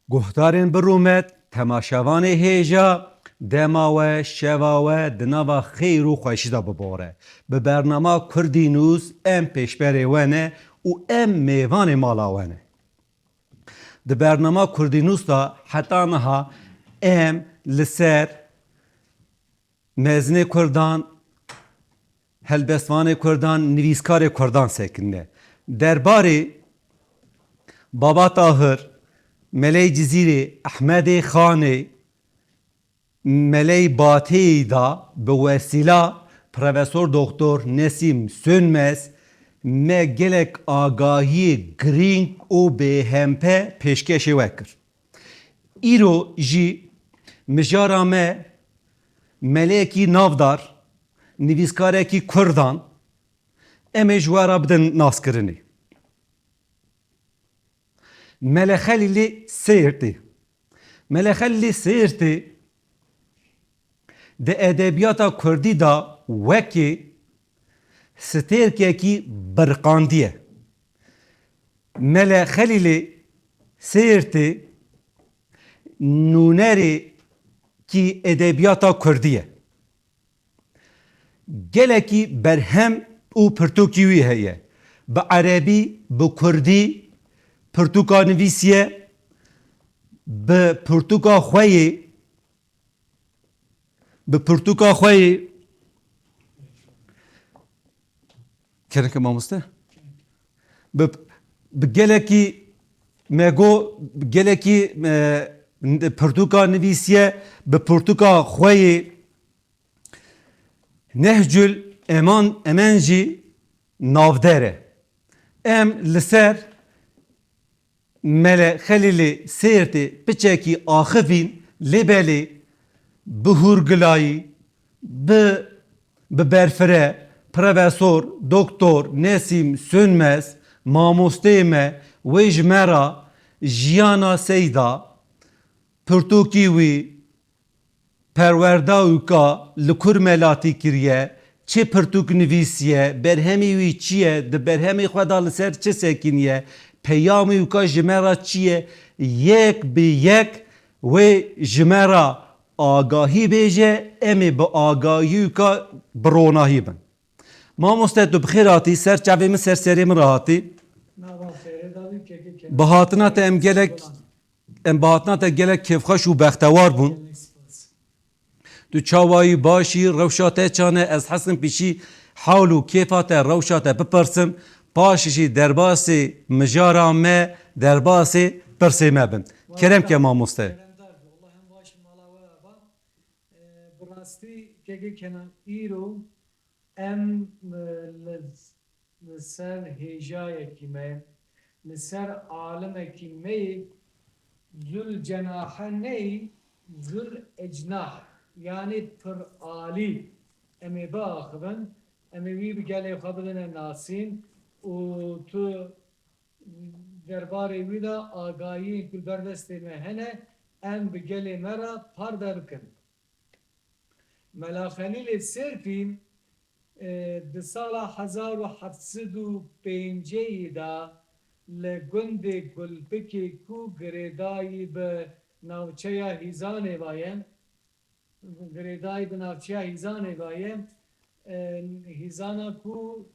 گهدارên birûmet, temaşevanê hêja, dema we, şeva we di nava xêr û xweşî de bibore. Bi bernama Kurdî Nûs em pêşberê we ne û em mêvanê mala we ne. Di bernama Kurdî Nûs da heta niha em li ser mezînê Kurdan, helbestvanê Kurdan, nivîskarê Kurdan sekinde. Derbarê Baba Tahir, Melê Cizîrê, Ehmedê Xanê, Melê Bateyê da bi wesîla Profesör Doktor Nesîm Sönmez me gelek agahiyê girîng û bêhempe pêşkêşê we kir. Îro jî mijara me melekî navdar, nivîskarekî Kurdan em ê ji we re bidin naskirinê. Melek Xelîlê Sêrtê. Melek Xelîlê Sêrtê di edebiyata Kurdî da wekî stêrkekî birqandiye. Melek Xelîlê Sêrtê nûnerê ki edebiyata Kurdî ye. Gelekî berhem û pirtûkî wî heye. Bi Erebî, bi Kurdî, pirtûka nivîsiye, bi pirtûka xweyê, bi pirtûka xweyê kereke mamoste? Bi gelekî me got gelekî pirtûka nivîsiye, bi pirtûka xweyê Nehcül Eman jî navder e. Em li ser Melek Xelîlê Sêrtê piçekî axivîn lêbelê bi hûrgilayî, bi berfire Profesör Doktor Nesîm Sönmez mamosteyê me wê ji me ra jiyana seyda pirtûkî wî perwerda û ka li kur melatî kiriye, çi pirtûk nivîsiye, berhemî wî çi ye, di berhemê xwe da li ser çi sekiniye, peyamê wî ka ji me ra çi ye, yek bi yek wê ji me ra agahî bêje, em ê bi agahî wî ka bi ronahî bin. Mamoste tu bi xêr hatî, ser çavê min ser serê min re hatî. Bi hatina te em gelek em bi hatina te gelek kêfxweş û bextewar bûn. Tu çawayî başî rewşa te çane ez hesin pîşî hawl û kêfa te rewşa te bipirsim, paşî jî derbasê mijara me derbasê pirsê me bin. Kerem ke mamoste. Em li ser hêjayekî me, li ser alimekî me zul cenahe ney, zul ecnah yani pir alî em ê biaxivin, em ê wî bi gelê xwe bidine nasîn û tu derbarê wî de agahiyên ku berdestê me hene em bi gelê me re parve bikin. Melek Xelîlê Sêrtî di sala 1705 da li gundê Gulpikê ku girêdayî bi navçeya Hîzanê vaye, girêdayî bi navçeya Hîzanê vaye, Hîzana ku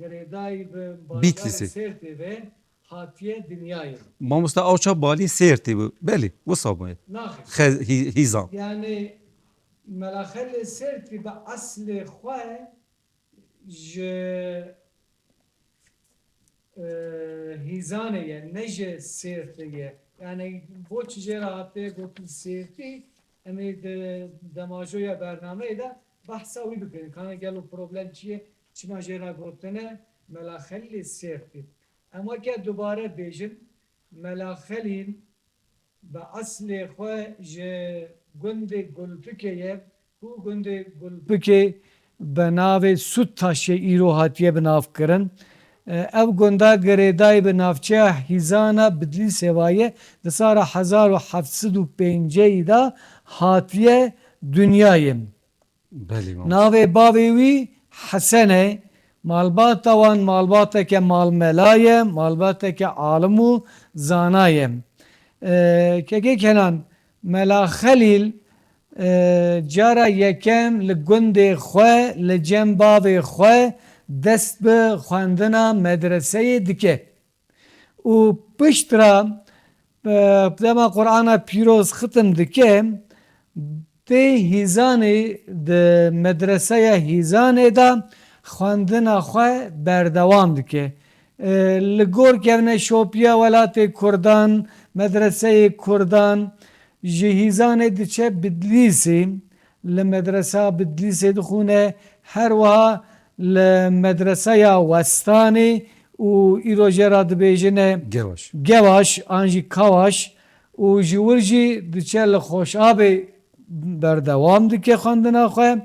girêdayî bi Bitlisê. Sêrtê ve hatiye dinyayê. Mamoste awça balî Sêrtê bû. Belê, wisa bûye. Naxir. Hîzan. Yani Melek Xelîlê Sêrtê bi eslê xwe ji Hîzanê ye, ne ji Sêrtê ye. Yani boçî jê re hatiye gotin Sêrtê, em ê di demajoya bernameyê de behsa wî bikin. Kana gelo problem çi ye, çima jê re gotine Melek Xelîlê Sêrtê. Em weke dubare bêjin, Melek Xelîl bi eslê xwe ji gundê Gulpikê ye, ku gundê Gulpikê bi navê Sûdtaşê îro hatiye binavkirin. Ev gunda girêdayî bi navçeya Hîzana Bitlisê vaye di sala 1705 da hatiye dünyayê. Belê mamoste. Navê bavê wî Hesen e, malbata wan malbateke malmela ye, malbateke alim û zana ye. که کنن ملا خلیل جارا یکم لگند خواه لجم باب خواه دست به خواندنا مدرسه دکه و پشترا دما قرآن پیروز ختم دکه ده هیزانی ده مدرسه هیزانی دا خواندنا خواه بردوام دکه لگور کهونه شوپیا ولات کردان مدرسه کردان جهیزان دیچه بدلیسی لمدرسه بدلیسی دخونه هر وها لمدرسه وستانی و ایروژه را دبیجنه گواش آنجی کاواش و جورجی دیچه لخوش آبی بردوام دکه خواندنا خواه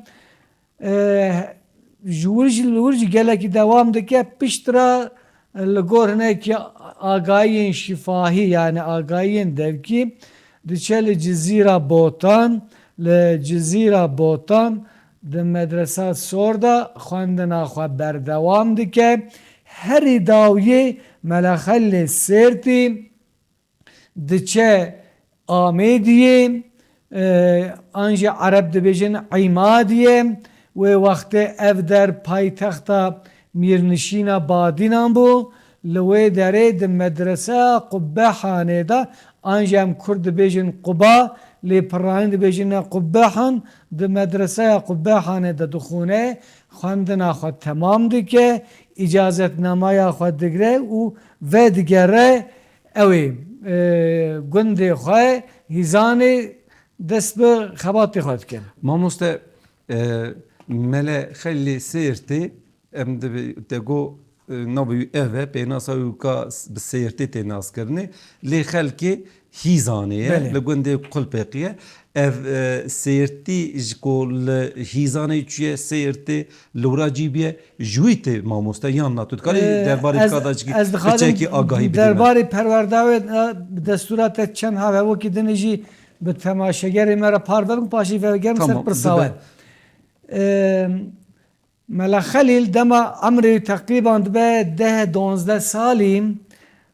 جورجی گله که دوام دکه پشترا لگور هنه که آگاهی شفاهی یعنی آگاهی درکی دیچه لجزیره بوتان ده مدرسه سوردا خواندنا خواه بردوام دکه هر داویه ملخل سرتی دیچه آمیدیه آنجا عرب دبیجن عیمادیه و وقت اف در پایتخت میرنشین بادینان بو لوی داره ده مدرسه قبه خانه ده آنجا هم کرد بیجن قبا لی پرانی ده بیجن قبه خان ده مدرسه قبه خانه ده دخونه خواندنا خود تمام ده که اجازت نمای خود دگره و دگره اوی گنده خواه هیزانی دست به خبات خود کن ماموستا ملا خلی سیرتی ام دگو نبی اوه بیناسا یوکا بسیرتی تناس کرنه لی خلکی هیزانیه لگونده قل بقیه ev seyirti jkol hizane çiye seyirti lura cibiye juite mamosta yan natut kari derbarı kadacık çeki agahi bilir. Derbarı perverdavet desturat çen have o ki deneci be temaşegeri mera parvelum paşi ve germ ser persavet. Mela Halil dema amri takriban be 10-12 salim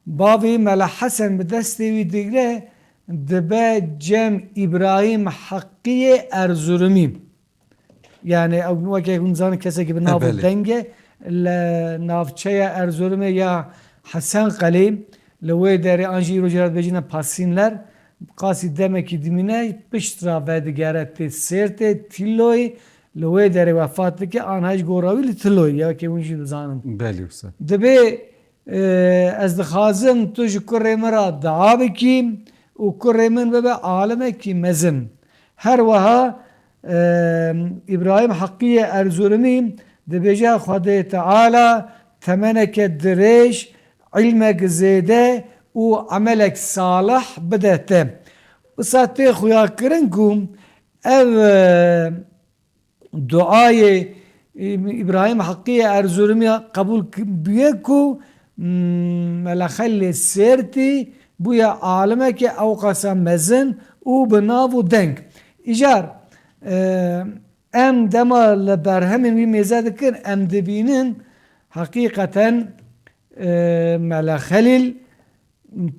bavi Mela Hasan be destevi digre دبه جم إبراهيم حقية أرزورمي يعني أو وجه إنسان كذا كي بناف الدنجة النافشة أرزورمي يا حسن قليم لو داري أنجي رجال بيجينا باسينلر قاسي دمك دمينة بشترا بعد جارت سيرت تلوي لو داري وفات لك أنا هاج جوراوي لتلوي يا كي ونجي نزانم باليوسا دبه از خازم توج كره مرا دعابكي وكره من ببا عالمه كي مزن هر وها إبراهيم حقية أرزورمي دبجا خده تعالى تمنك الدريش علمك زيده وعملك صالح بدأت وساتي خويا كرنكم او دعاء إبراهيم حقية أرزورمي قبول بيكو ملخل سيرتي بویا عالمه که اوقاسا مزن او بناو و دنگ ایجار ام دما لبرهمین وی میزاد کن ام دبینن حقیقتا ملا خلیل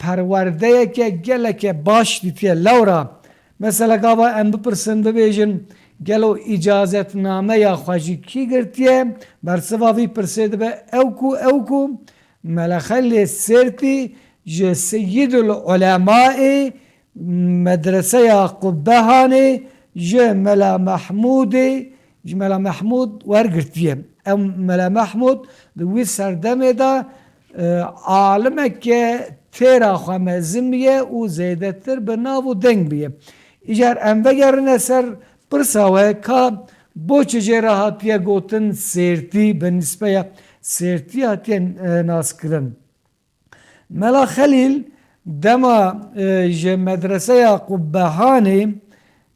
پرورده که گله که باش دیتیه لورا مثلا گاوا ام بپرسن ببیجن گلو اجازت نامه یا خواجی کی گرتیه برسواوی پرسید به اوکو ملا خلیل سرتی سيد العلماء مدرسة قبهاني ملا محمود ورقرتيم ام ملا محمود دوي سردمه دا عالمك تيرا خمزمية و زيدتر بناو دنگ بيه اجار ام بگرنه سر برساوه که بوچ جراحاتيا گوتن سيرتي بالنسبة سيرتي هاتين ناس کرن ملا خلیل دما مدرسه قبهانی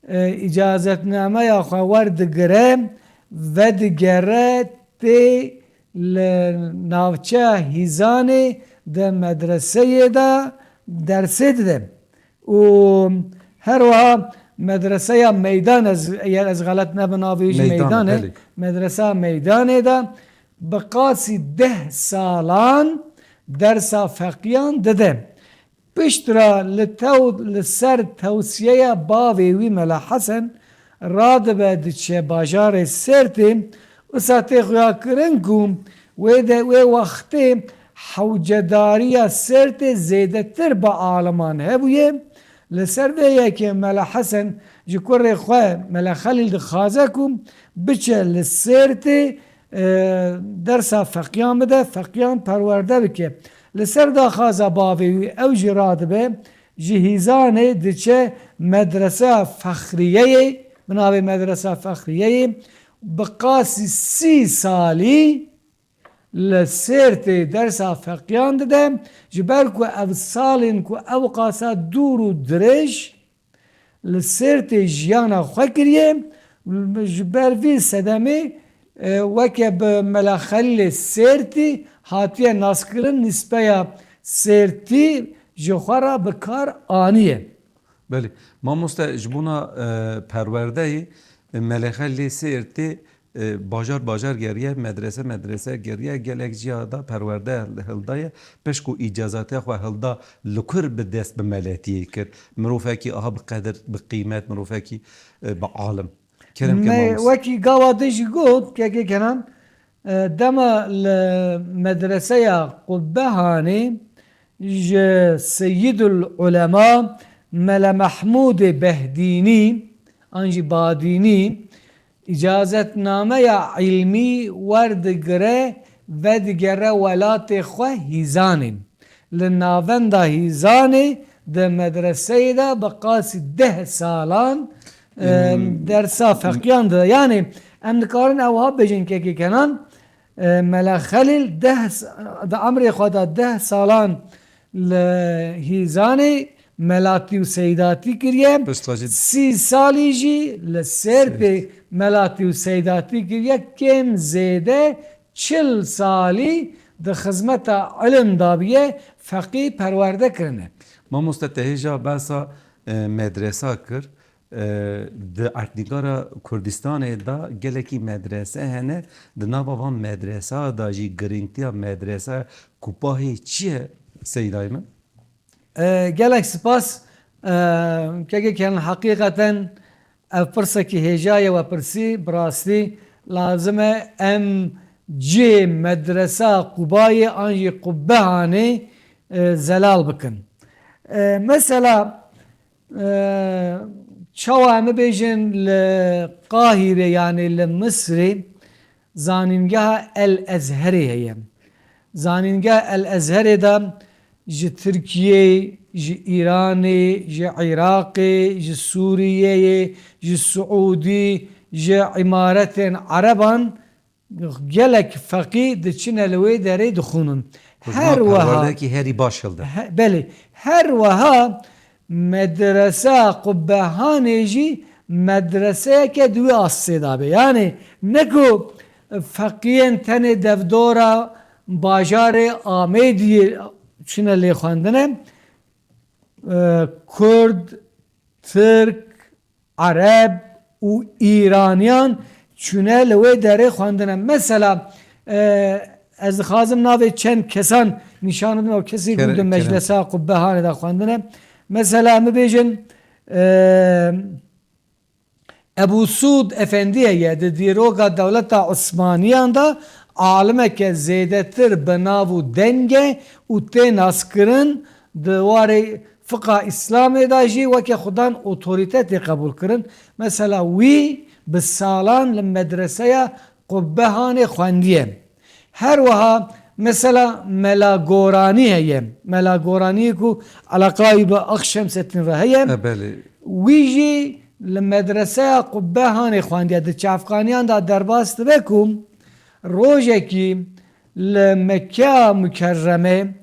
اجازت نامه یا خوارد گرم و دگره تی ناوچه هیزانی ده مدرسه دا درسید ده و هر وها مدرسه میدان از غلط نبناویش میدانه مدرسه میدانه دا بقاسی 10 سالان درس فقیان دده پشترا لسر توصیه باوی وی ملا حسن راد به دچه باجار سرتی و ساته خویا کرن کم و وقتی حوجداری سرت زیده تر با عالمان هبویه لسر ویه که ملا حسن جکر خواه ملا خلیل دخوازه کم بچه لسرت درسا فقیان بده فقیان پرورده بکه لسر دا خوازه باوی او جراد به جهیزانه دچه مدرسه فخریه بنابه مدرسه فخریه بقاسی 30 سالی لسرت درسا فقیان ده جبر کو او سالین کو او قاسا دور و درش لسرت جیانا خوکریه جبر وی صدمه وکه به ملاخل سرتی هاتیه ناسکرن نسبه سرتی جخورا بکار آنیه بله ما جبونا پرورده ملخلی سرتی باجار گریه مدرسه گریه گلک جیادا پرورده هلدای پشکو اجازاته خو هلدا لکر به دست به ملتی کرد مروفه کی آها بقدر بقیمت مروفه کی به عالم کرم که وکی قوادش گفت که کنن دما المدرسه قبه هانی سید العلماء ملا محمود بهدینی انجی بادینی اجازت نامه علمی وردگره ودگره ولات خواه هیزانیم لناوند هیزانی ده مدرسه ده بقاسی 10 سالان درسا فقیان ده یعنی امدکارن اوها بجن که کنن ملا خلیل ده عمر خود 10 سالان لهیزانی ملاتی و سیداتی کریه 30 سالی جی لسر به ملاتی و سیداتی کریه کم زیده 40 سالی ده خدمت علم دابیه فقی پرورده کرنه ما مستتهجا بسا مدرسه کر ده ارتنگارا کردستان دا گلکی مدرسه هنه ده نابا مدرسه دا جی گرینگتیا مدرسه کوپاهی چیه سیدای من؟ gelek spas که حقیقتا فرصه که هجای و پرسی براستی لازمه ام جی مدرسه قبای آنجی قبه هانه زلال بکن مثلا چوا همه بیجن لقاهره یعنی لمصری زانینگاه الازهری هیم زانینگاه الازهری دا جی ترکیه جی ایرانی جی عراقی جی سوریه جی سعودی جی امارت عربان گلک فقی دچین لوی داره دخونن هر وها هری باشلده بله هر وها مدرسه قبهانی جی مدرسه که دوی آسیده یعنی نکو فقیین تن دفدورا باجار آمیدی چنه لی خواندنه کرد ترک عرب و ایرانیان چنه لوی داره خواندنه مثلا از خازم ناوی چند کسان نشاندن و کسی گوده مجلسه قبه هانه دا خواندنه مثلا مبیجن ابو سود افندیه یه ده دیروگا دولت عثمانیان دا عالمه که زیده تر بناو دنگه و تی ناسکرن دواره فقه اسلامی دا جی و که خودان اوتوریتت قبول کرن مثلا وی بسالان لمدرسه قبهان خواندیه هر وها مثلا ملاگورانی هیه ملاگورانی کو علاقای با اخشم ستن رهیه وی جی لمدرسه قبهان خواندیه ده چافقانیان دا درباست بکم روزه کی لمکه مکرمه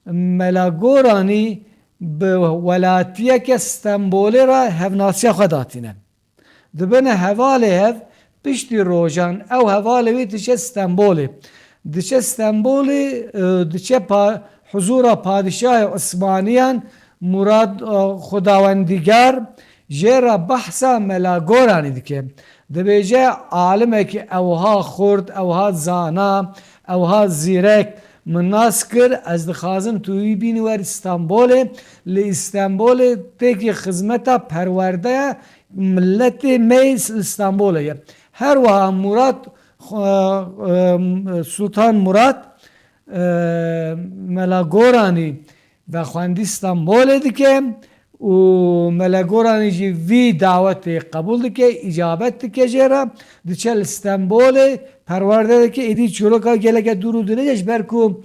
ملاگورانی به ولایتیه که استنبولی را هفناسی خداتینه دبنه حواله هف پشتی روزان او حواله وی تشه استنبولی دشه استنبولی دشه حضور پادشاه عثمانیان مراد خداوندیگر جرا بحثا ملاگورانی دیگه دبیجه عالمه که اوها خورد اوها زانا اوها زیرک من ناس کر از دخوازم توی بینی ور استانبول لی استانبول تکی خدمتا پرورده ملت میز استانبول هر وها مراد سلطان مراد ملاگورانی و خواندی استانبول دیگه و ملاگورانی جی وی دعوت قبول دیگه اجابت دیگه جرا دیچل استانبول پرورده دیگه ایدی چروکا گله که دورو دیگهش برکو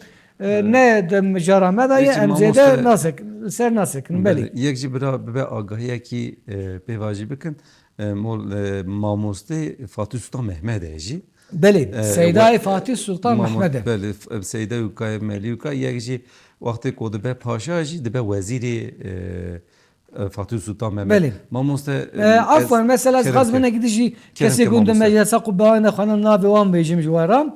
نه دم جرامه دایه امزده ناسک سر ناسکن بله یک جی برا به آگاهی کی به واجب بکن مول ماموسته فاتح سلطان محمد جی بله سیدای فاتح سلطان محمد بله سیده وکای ملی وکای یک جی وقتی کود به پاشا جی دبه وزیر فاتح سلطان محمد بله ماموسته عفوا مثلا از خاص من گیدی کسی گونده مجلس قبان خانم نابوان بیجیم جوارم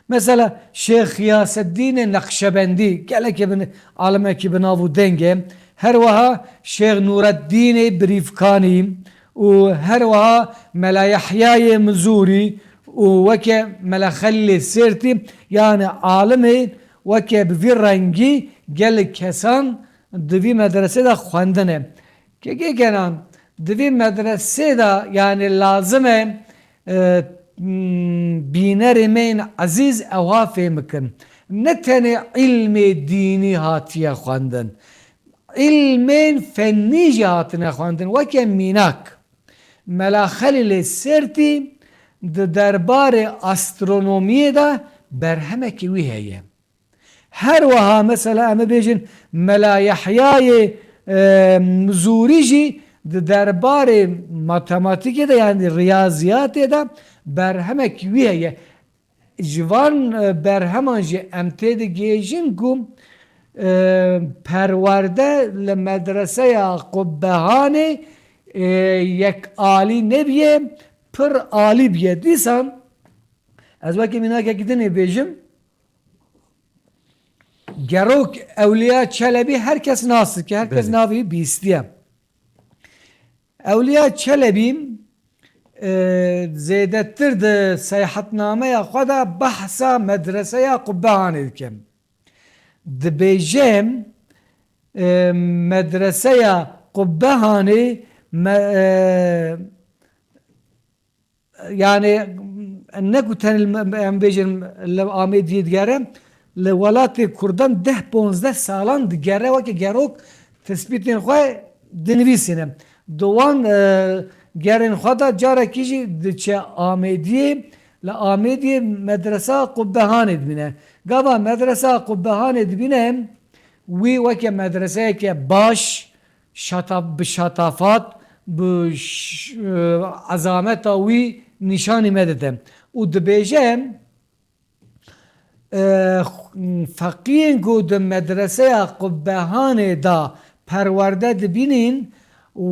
مثلا شیخ غیاث الدین نقشبندی گله که بن عالمه که بناو دنگه هر وها شیخ نور الدین بریفکانی و هر وها ملا یحیای مزوری و وکه ملا خلی سرتی یعنی عالمه وکه بوی رنگی گل کسان دوی مدرسه دا خواندنه که کنن دوی مدرسه دا یعنی لازمه بینر من عزیز اوافه مکن نه تنه علم دینی هاتیه خواندن علم فنی هاتنه خواندن وکه میناک ملا خلیل سرتی دربار استرونومی دا برهمه که وی هیه هر وها مثلا اما بیجن ملا یحیای مزوری جی دربار ماتماتیک دا یعنی ریاضیات دا برهمه که وی هیه جوان برهمان جی امتید گیجن گم پرورده لمدرسه قبهانه یک عالی نبیه پر عالی بیه دیسان از وقتی مینا که گیدنی بیجم گروک اولیا چلبی هر کس ناصر که هر کس ناوی بیستیه اولیا چلبی زیدتر ده سیاحتنامه خود بحثا مدرسه قبهانه دکم ده بیجم مدرسه قبهانه yani ne kutan بیجن آمد دیگره لولات کردان 10-15 سالان دیگره و که گروک تثبیتین خواه دنویسینم دوان گرین خواه دا جاره کیجی چه آمدی لآمدی مدرسه قبهانه دبینه گاوا مدرسه قبهانه دبینه وی وکه مدرسه که باش بشطافات عظامت وی نشانی مددم و دبیجم فقیه گود مدرسه قبهانه دا پرورده دبینین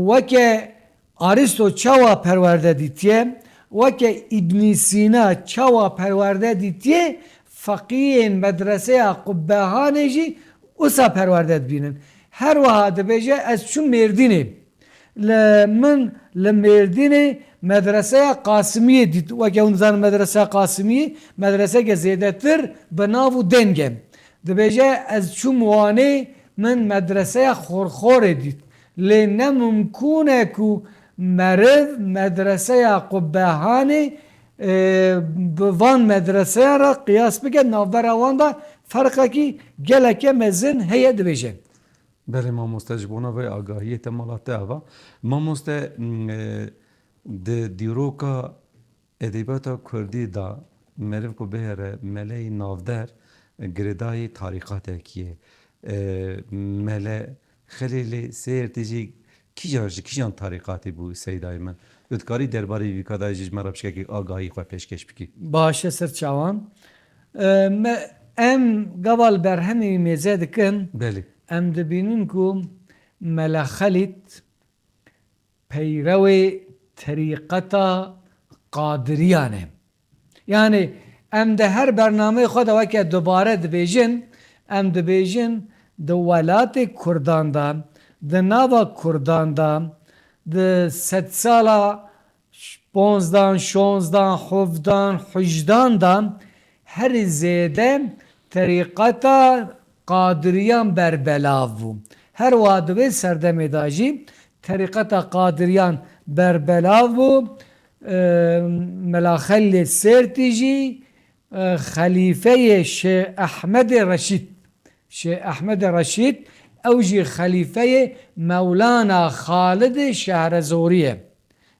وکه آریستو چاوا پرورده دیتیه وکه ابن سینا چاوا پرورده دیتیه فقیه مدرسه قبهانه جی اوسا پرورده دبینین هر وها دبیجه از چون مردینه من لمردین مدرسه قاسمیه دید و که اون زن مدرسه قاسمیه مدرسه که زیاده تر بناو دنگم دبیجه از چو موانه من مدرسه خورخوره دید لینه ممکنه که مرد مدرسه قبهانه بوان مدرسه را قیاس بگه نوبر اوان دا فرقه که گلکه مزن هیه دبیجه بله ما مستجبونه و آگاهی تمالات اوا ما دیروکا ادبیات کردی دا مرف کو بهره ملی نافدر گردای تاریخات کیه مله خلیل سیرتجی کیجان تاریخاتی بو سیدای من ادکاری درباره ویکادای جج مرابش که آگاهی خو پیشکش بکی باشه سر چوان ام قبل برهمی میزه دکن بله ام دبینن کو ملا خلیت پیروی طریقتا قادریانه یعنی ام ده هر برنامه خود وکه دوباره دبیجن ام دبیجن ده ولات کردان دا ده ناوا کردان دا ده 100 سالا 15 16 17 18 دا هر زیده طریقتا قادریان بربلاو بو هر وادوی سردمی داجی طریقتا قادریان بربلاو بو ملاخل سرتیجی خلیفه شیخ احمد رشید شیخ احمد رشید اوجی خلیفه مولانا خالد شهرزوریه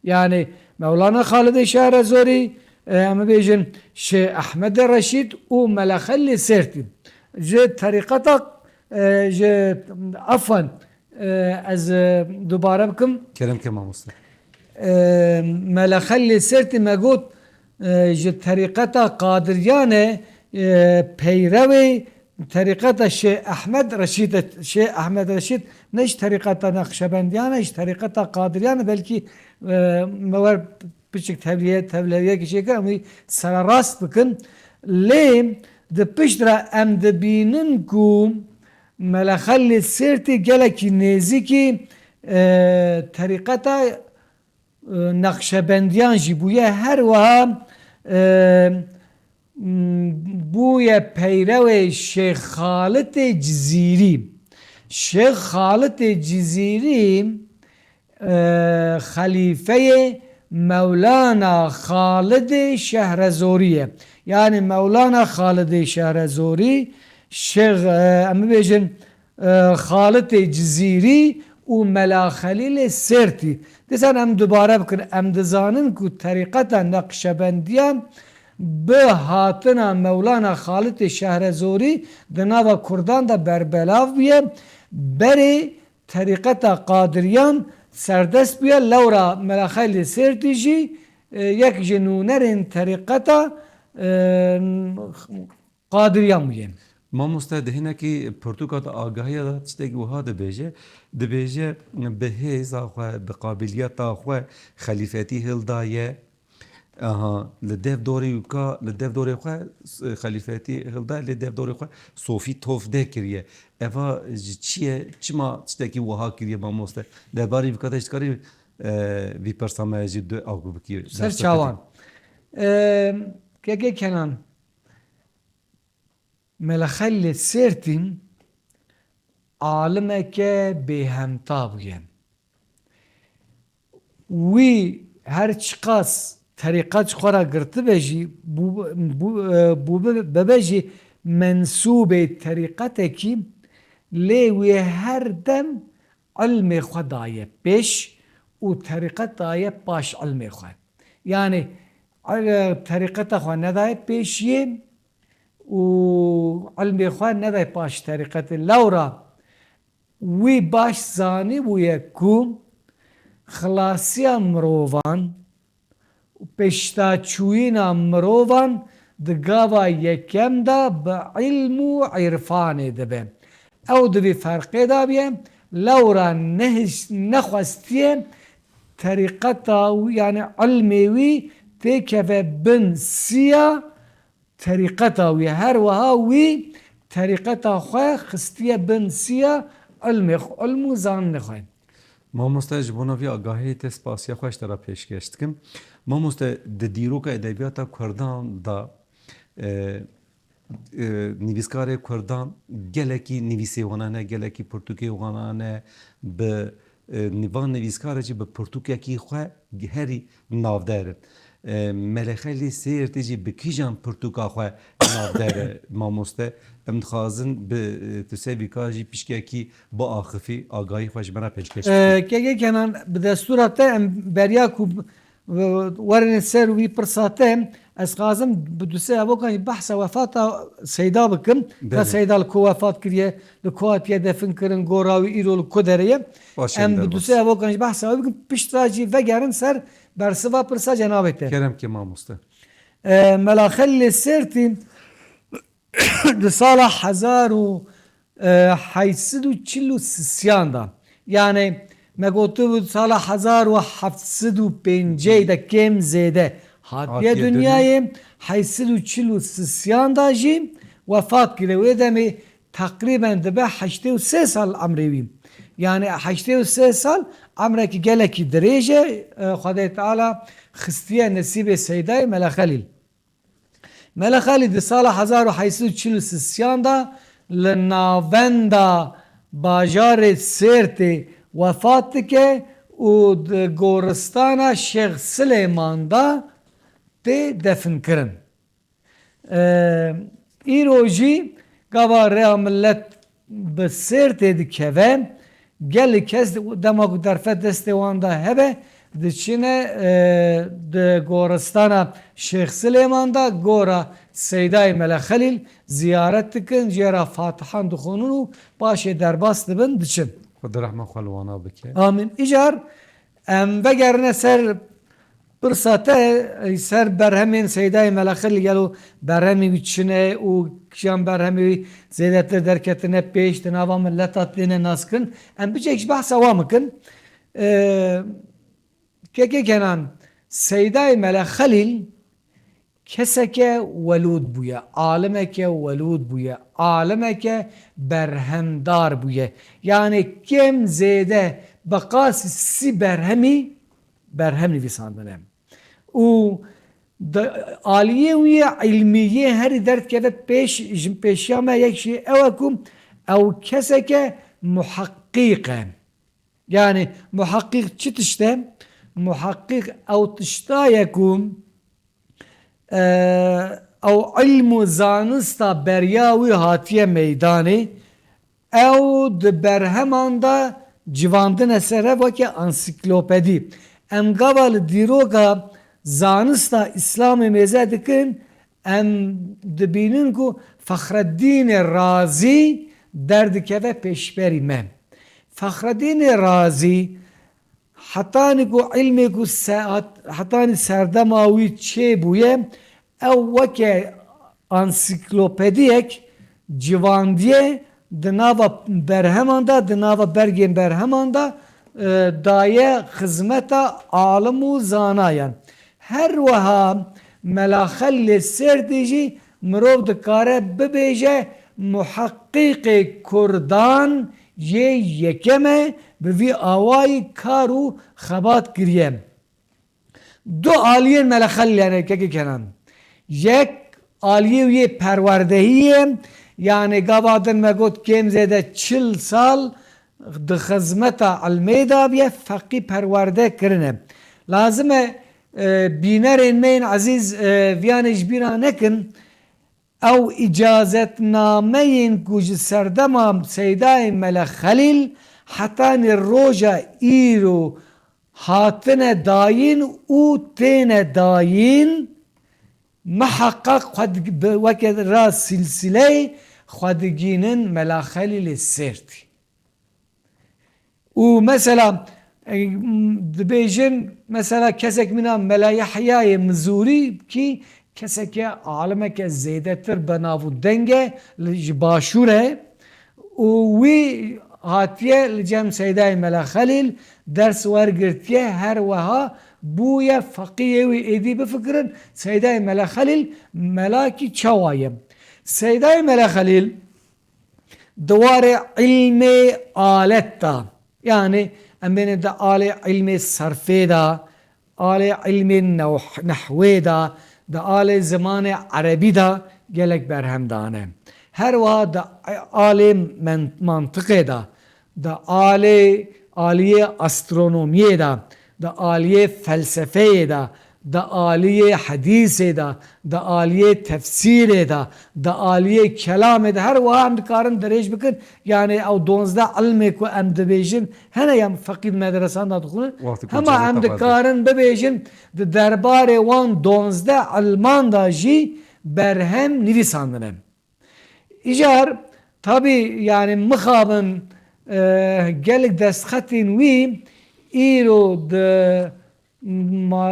yani Mevlana Halid Şehrazori ama bejin Şeyh Ahmed Reşid o melahalli serti je tarikata je afan az دوباره بكم Kerem Kemal Mustafa. melahalli serti megot je tarikata Kadiriyane peyrevi tarikata Şeyh Ahmed Reşid Şeyh Ahmed Reşid neş tarikata Nakşibendiyane neş tarikata Kadiriyane belki mevar küçük tevliye kişiye kadar ama sana rast bakın lem de piştra em de binin ku melahalli serti geleki neziki tarikata Nakşibendiyan jibuye her vaha buya peyrev Şeyh Halid Ciziri Şeyh Halid Ciziri halife Mevlana Halid Şehrazoriye yani Mevlana Halid Şehrazori Şeyh Amibejin Halid Ciziri o Melahalil Serti desen em dubare bakın em dizanın ku tarikata Nakşibendiyan به هاتنا مولانا خالد شهرزوری دناوا کردان دا بربلاو بیه بری طریقت قادریان سردست بیه لورا ملاخیل سرتیجی یک جنونرین طریقت قادریان بیه ما مستعد کی پرتوکات آگاهی دا تشتگی وها دبیجه به هیز آخوا به قابلیت آخوا خلیفتی هلدایه لدف دوری وکا لدف دوری خو خلیفتی هلدا لدف دوری خو صوفی توف ده کریه اوا چیه چما تشتکی وها کریه ما مسته درباری وکا تشکاری وی پرسامه جد آگو بکی سر چاوان که کنن ملخل سرتین عالمه که به همتابیه وی هر چقاس طریقت خورا گرته بجی بو ببجی منسوب طریقت کی لیوی هر دم علم خدایه پیش و طریقت دایه باش علم خود یعنی طریقت خود ندایه پیشیه و علم خود ندایه باش طریقت لورا وی باش زانی بویه کو خلاصی مروان پشتاچوینا مروان دگاوا یکم دا به علم و عرفان دبه او دوی فرقه دا بیه لورا نخواستیه طریقتا یعنی علمیوی تیکه بن سیا طریقتا وی هر وها وی طریقتا خواه خستیه بن سیا علم و زان نخواه ما مستعد جبونا وی آگاهی تسپاسیا خوش ترا پیش گشتکم ما مستعد دیروک ادبیات کردان دا نویسکار کردان گلکی نویسی وانانه گلکی پرتوکی وانانه به نیوان نویسکار جی به پرتوکی کی خواه هری نافدارن ملخلی سیرتیجی به کیجان پرتوکا خواه نافداره ما مستعد امتخازن به تسوی کاجی پیشکی کی با آخفی آگاهی خوش بنا پیش گشت که کنن به دستورات بریا کو ورن سر وی پرساته از خازم بدوسه ابو کان بحث وفات سیدا بکم تا سیدا کو وفات کریه لکوات یه دفن کرن گوراوی ایرول کدریه ام بدوسه ابو کان بحث ابو بکم پشتراجی وگرن سر برسوا پرسا جنابته کرم که ما مسته ملاخل سرتی لسال 1843 دا yani مگوتو بود سال 1750 da کم زیده هاتیه دنیای 843 da جی وفات کرده و ادمی تقریبا دبه 83 سال عمرویم yani 83 سال عمره که گله کی دریجه خدای تعالی خستیه نصیب سیدای ملخلیل Melek Ali di sala 1843 da li navenda bajarê Sêrtê wefat dike û di goristana Şex Silêman da tê defnkirin. Îro jî gava Rêya Millet bi Sêrtê dikeve, gelek kes dema ku derfet destê wan da hebe diçine di goristana Şex Silêman da gora Seydayê Melek Halîl ziyaret dikin, jêra Fatihan dixwînin û paşê derbas dibin diçin. Xwedî rehma xwe li wana bike. Amin. İcar em vegerine ser pirsa te ser berhemên Seydayê Melek Halîl gelo berhemê wî çine û kişiyan berhemê wî zêdetir derketine pêş di nava milleta têne naskin. Em biçek ji behsa wan bikin. Keke kenan Seydayê Melek Halîl keseke welûd bûye, alimeke welûd bûye, alimeke berhemdar bûye. Yani kim zêde bi qasî sî berhemî berhem nivîsandine. û aliyê wî ilmiyê herî derdkeve pêş ji pêşiya me yek jî ew e ku ew keseke muhakkîk e. Yani muhakkîk çi tişte? Muhakkîk ew tiştaye ku ew ilm û zanista beriya wî hatiye meydanê, ew di berheman da civandine ser hev weke ansiklopedî. Em gava li dîroka zanista İslamê mêze dikin, em dibînin ku Fexreddînê Razî derdikeve pêşberî me. Fexreddînê Razî hetanî ku ilmê ku hetanî serdema wî çê bûye, ew weke ansiklopediyek civandiye di nava berheman da, di nava bergên berheman da daye xizmeta alim û zanayan. Her wiha Melek Halîlê Sêrtê jî mirov dikare bibêje muhakkîkê Kurdan yê yekem e, bi vî awayî kar û xebat kiriye. Du aliyên Melek Halîlê keke kenan. Yek aliyê wî perwerdehiyê, yani gava din me got kêm zêde 40 sal di xizmeta ilmê da biye feqî perwerde kirine. Lazim e bînerên me yên ezîz viyanê ji bîra nekin, ew icazetnameyên ku ji serdema Seydayê Melek Halîl hetanî roja îro hatine dayîn û têne dayîn, muhakkak weke ra silsileyê xwe digînin Melek Halîlê Sêrtê. û mesela dibêjin mesela kesek mîna Mela Yehyayê Mizûrî ki keseke alimeke zêdetir benav û deng e ji başûr e û wî hatiye li cem Seydayê Melek Halîl ders wergirtiye, her wiha bûye feqîhê wî êdî bifikirin Seydayê Melek Halîl melakî çawa ye. Seydayê Melek Halîl di warê ilmê alet da, yani em bên de alê ilmê sarfê da, alê ilmê nehwê da, di alê zimanê erebî da gelek berhemdane. Her wiha di alê mantiqê da, di aliyê astronomiyê da, di aliyê felsefeyê da, di aliyê hedîsê da, di aliyê tefsîrê da, di aliyê kelamê da, her wiha em dikarin dirêj bikin. Yani ew 12 ilmê ku em dibêjin hene ya feqî medresan da dixwînin, hema em dikarin bibêjin di derbarê wan 12 ilman da jî berhem nivîsandine. İcar tabi yani mixabin gelek destxetên wî îro di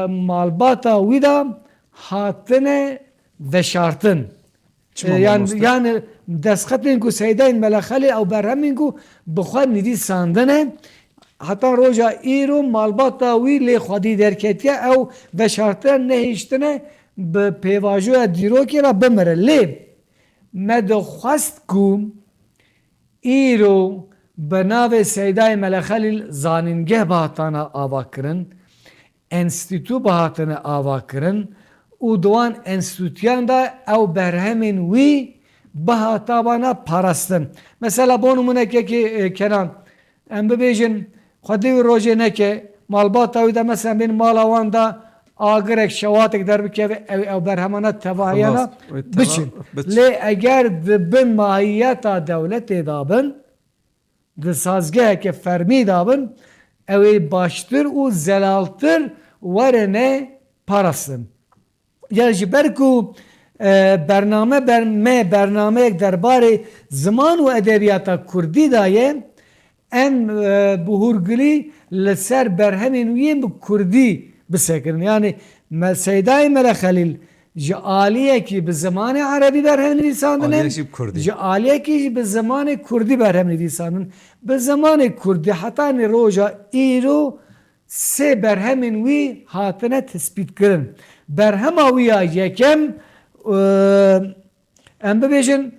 malbata wî da hatine veşartin. Yani destxetên ku Seydayê Melek Halîl ew berhemên ku bi xwe nivîsandine, heta roja îro malbata wî lê xwedî derketiye, ew veşartine nehîştine bi pêvajoya dîrokê re bimire. Lê me dixwest ku îro bi navê Seydayê Melek Halîl zanîngeh bi hatine ava kirin, enstîtû bi hatine ava kirin û diwan enstitûyan da ew berhemên wî bihata bana parastin. Mesela bo numunekekî Kenan em bibêjin Xwedê wî rojê neke malbata wî de mesela bên mala wan da agirek şewatek derbikeve ew berhemana tevahiyana biçin. Lê eger dibin mahiyeta dewletê dabin di sazgeheke fermî dabin ew ê baştir û zelaltir werine parastin. Ya ji ber ku bernameyek derbarê ziman û edebiyata Kurdî da ye em bihûrgirî li ser berhemên wî yên bi Kurdî bisekirin. Yani Seydayê Melek Xelîl ji aliyekî bi zimanê Erebî berhem nivîsandine ji aliyekî jî bi zimanê Kurdî berhem nivîsandin. Bi zimanê Kurdî heta roja îro sê berhemên wî hatine tespîtkirin. Berhema wî ya yekem em bibêjin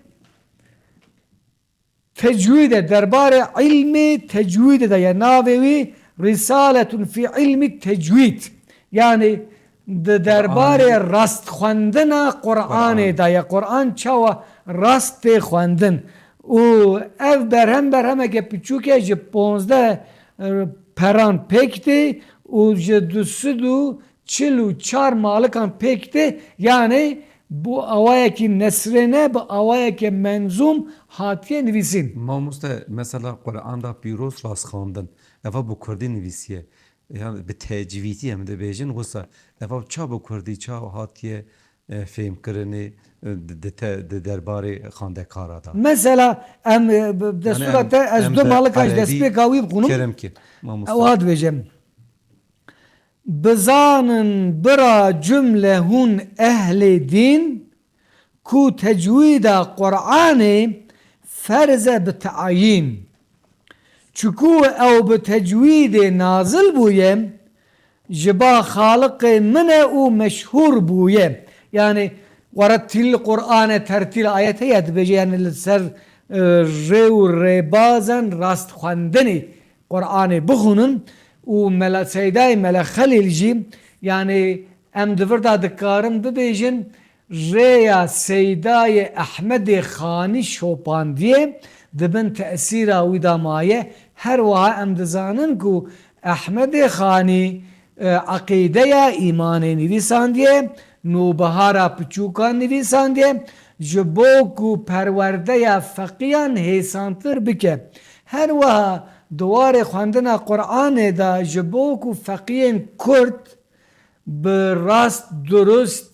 tecwîdê derbarê ilmê tecwîdê de ye navê wî Risaletun fi ilmi tecwîd. Yani di derbarê rastxwendina Qur'anê de ye Qur'an çawa rast tê xwendin û ev berhemeke piçûk e ji 15 peran pêk tê û ji 244 malikan pêk tê yani bu awayekî nesrine bi awayeke menzûm hatiye nivîsîn. Mamoste mesela Kur'an'da pîroz rastxwandin eva bu Kurdî nivîsiye yani bi tecwîdî em dibêjin wisa eva ça bi Kurdî ça hatiye fêmkirinê di derbarê xwendekara da. Mesela em destûra te ez du malikan ji destpêka wî bixwînim Keremkî mamoste. ew hat dibêjim. Bizanin bira cümle hûn ehlê dîn ku tecwîda Qur'anê ferze bi teayîn. Çukû ew bi tecwîdê nazil bûye ji ba Xaliqê min e û meşhûr bûye. Yani weretîl Qur'anê tertîl ayet heye dibêje yani li ser rê û rêbazan rastxwendinê Qur'anê bixwînin û Seydayê Melek Xelîl jî yani em di vir da dikarin bibêjin rêya Seydayê Ehmedê Xanî şopandiyê dibin tesîra wî da maye her wiha em dizanin ku Ehmedê Xanî aqîdeya îmanê nivîsandiye nûbihara piçûkan nivîsandiye ji bo ku perwerdeya feqiyan hêsantir bike. Her wiha duwarê xwendina Qur'anê da ji bo ku feqiyên Kurd bi rast durust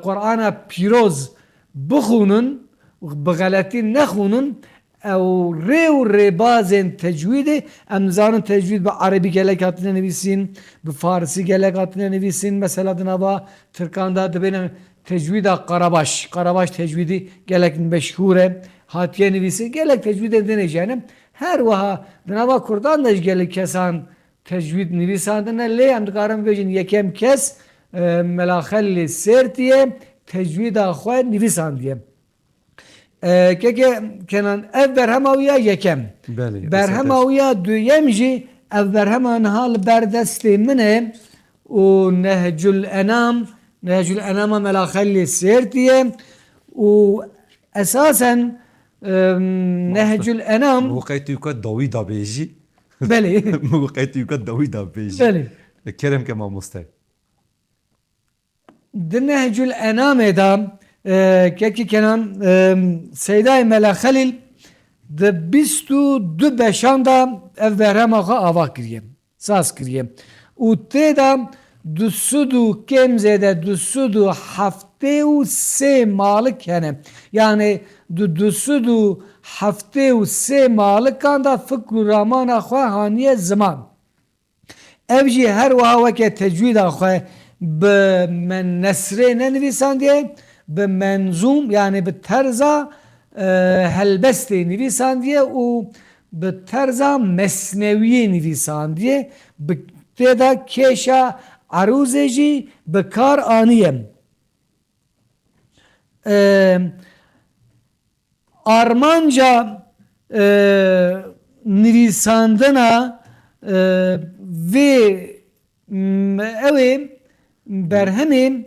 Qur'ana pîroz bixwînin bi xeletî nexwînin ew rê û rêbazên tecwîdê em dizanin tecwîd bi Erebî gelek hatine nivîsîn bi Farsî gelek hatine nivîsîn mesela di nava Tirkan da dibêne tecwîda Qarabaş tecwîdî gelek meşhûr e hatiye nivîsîn gelek tecwîdê dinêjene her wiha di nava Kurdan da jî gelek kesan tecwîd nivîsandine lê em dikarin bêjin yekem kes Melek Xelîlê Sêrtiyê tecwîda xwe nivîsandiye. Keke Kenan ev berhema wî ya yekem. Berhema wî ya duyem jî ev berhema niha li ber destê min e û Nehcül Enam'a Melek Xelîlê Sêrtiyê û esasen Nehcül Enam Muqaytûka dawî da bêjî. Belê. Muqaytûka dawî da bêjî. Belê. Keremke mamoste. Di Nehcül Enamê da kekî Kenan Seydayê Melek Xelîl di 22 beşan da ev berhema xwe ava kiriye saz kiriye û tê da 200 kêm zêde 273 malik hene yani 273 malikan da fikr û ramana xwe haniye ziman. Ev jî her wiha weke tecwîda xwe bi nesrê nenivîsandiye bi menzûm yani bi terza helbestê nivîsandiye û bi terza mesneviyê nivîsandiye bi tê de kêşa erûzê jî bi kar aniye. Armanca nivîsandina vê ew ê berhemên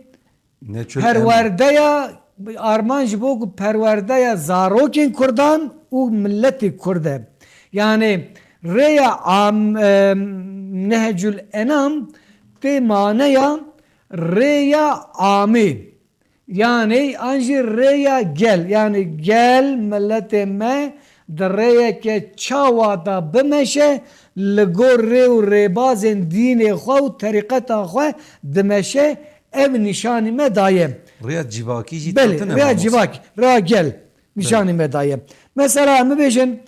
Ne çok perverdeya arman ji bo ku perverdeya zarokên Kurdan û milletê Kurd e. Yani rêya Nehcül Enam tê maneya rêya amê. Yani anjî rêya gel. Yani gel milletê me di rêyeke çawa da bimeşe li gor rê û rêbazên dînê xwe û terîqeta xwe dimeşe ev nişanî me daye. Rıya civaki jî Belê tatine rêya mamoste. civak rêya gel nişanî me daye. Mesela em bibêjin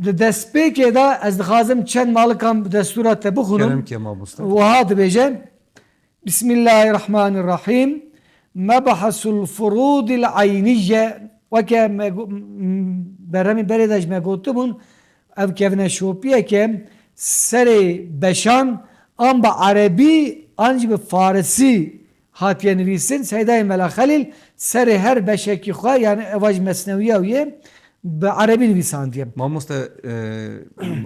di destpêkê da ez dixwazim çend malikan bi destûra te bixûnim. Kerem ki mamoste. Wiha dibêje Bismillahirrahmanirrahim. Mebahasul furudil ayniyye weke beremî berê de ji me gotibûn ev kevne şopiyeke serê beşan an bi Erebî an jî bi Farsî hatiye nivîsin. Seydayê Mela Xelîl serê her beşekî xwe yani eva ji mesnewiya wî ye bi Erebî nivîsandiye. Mamoste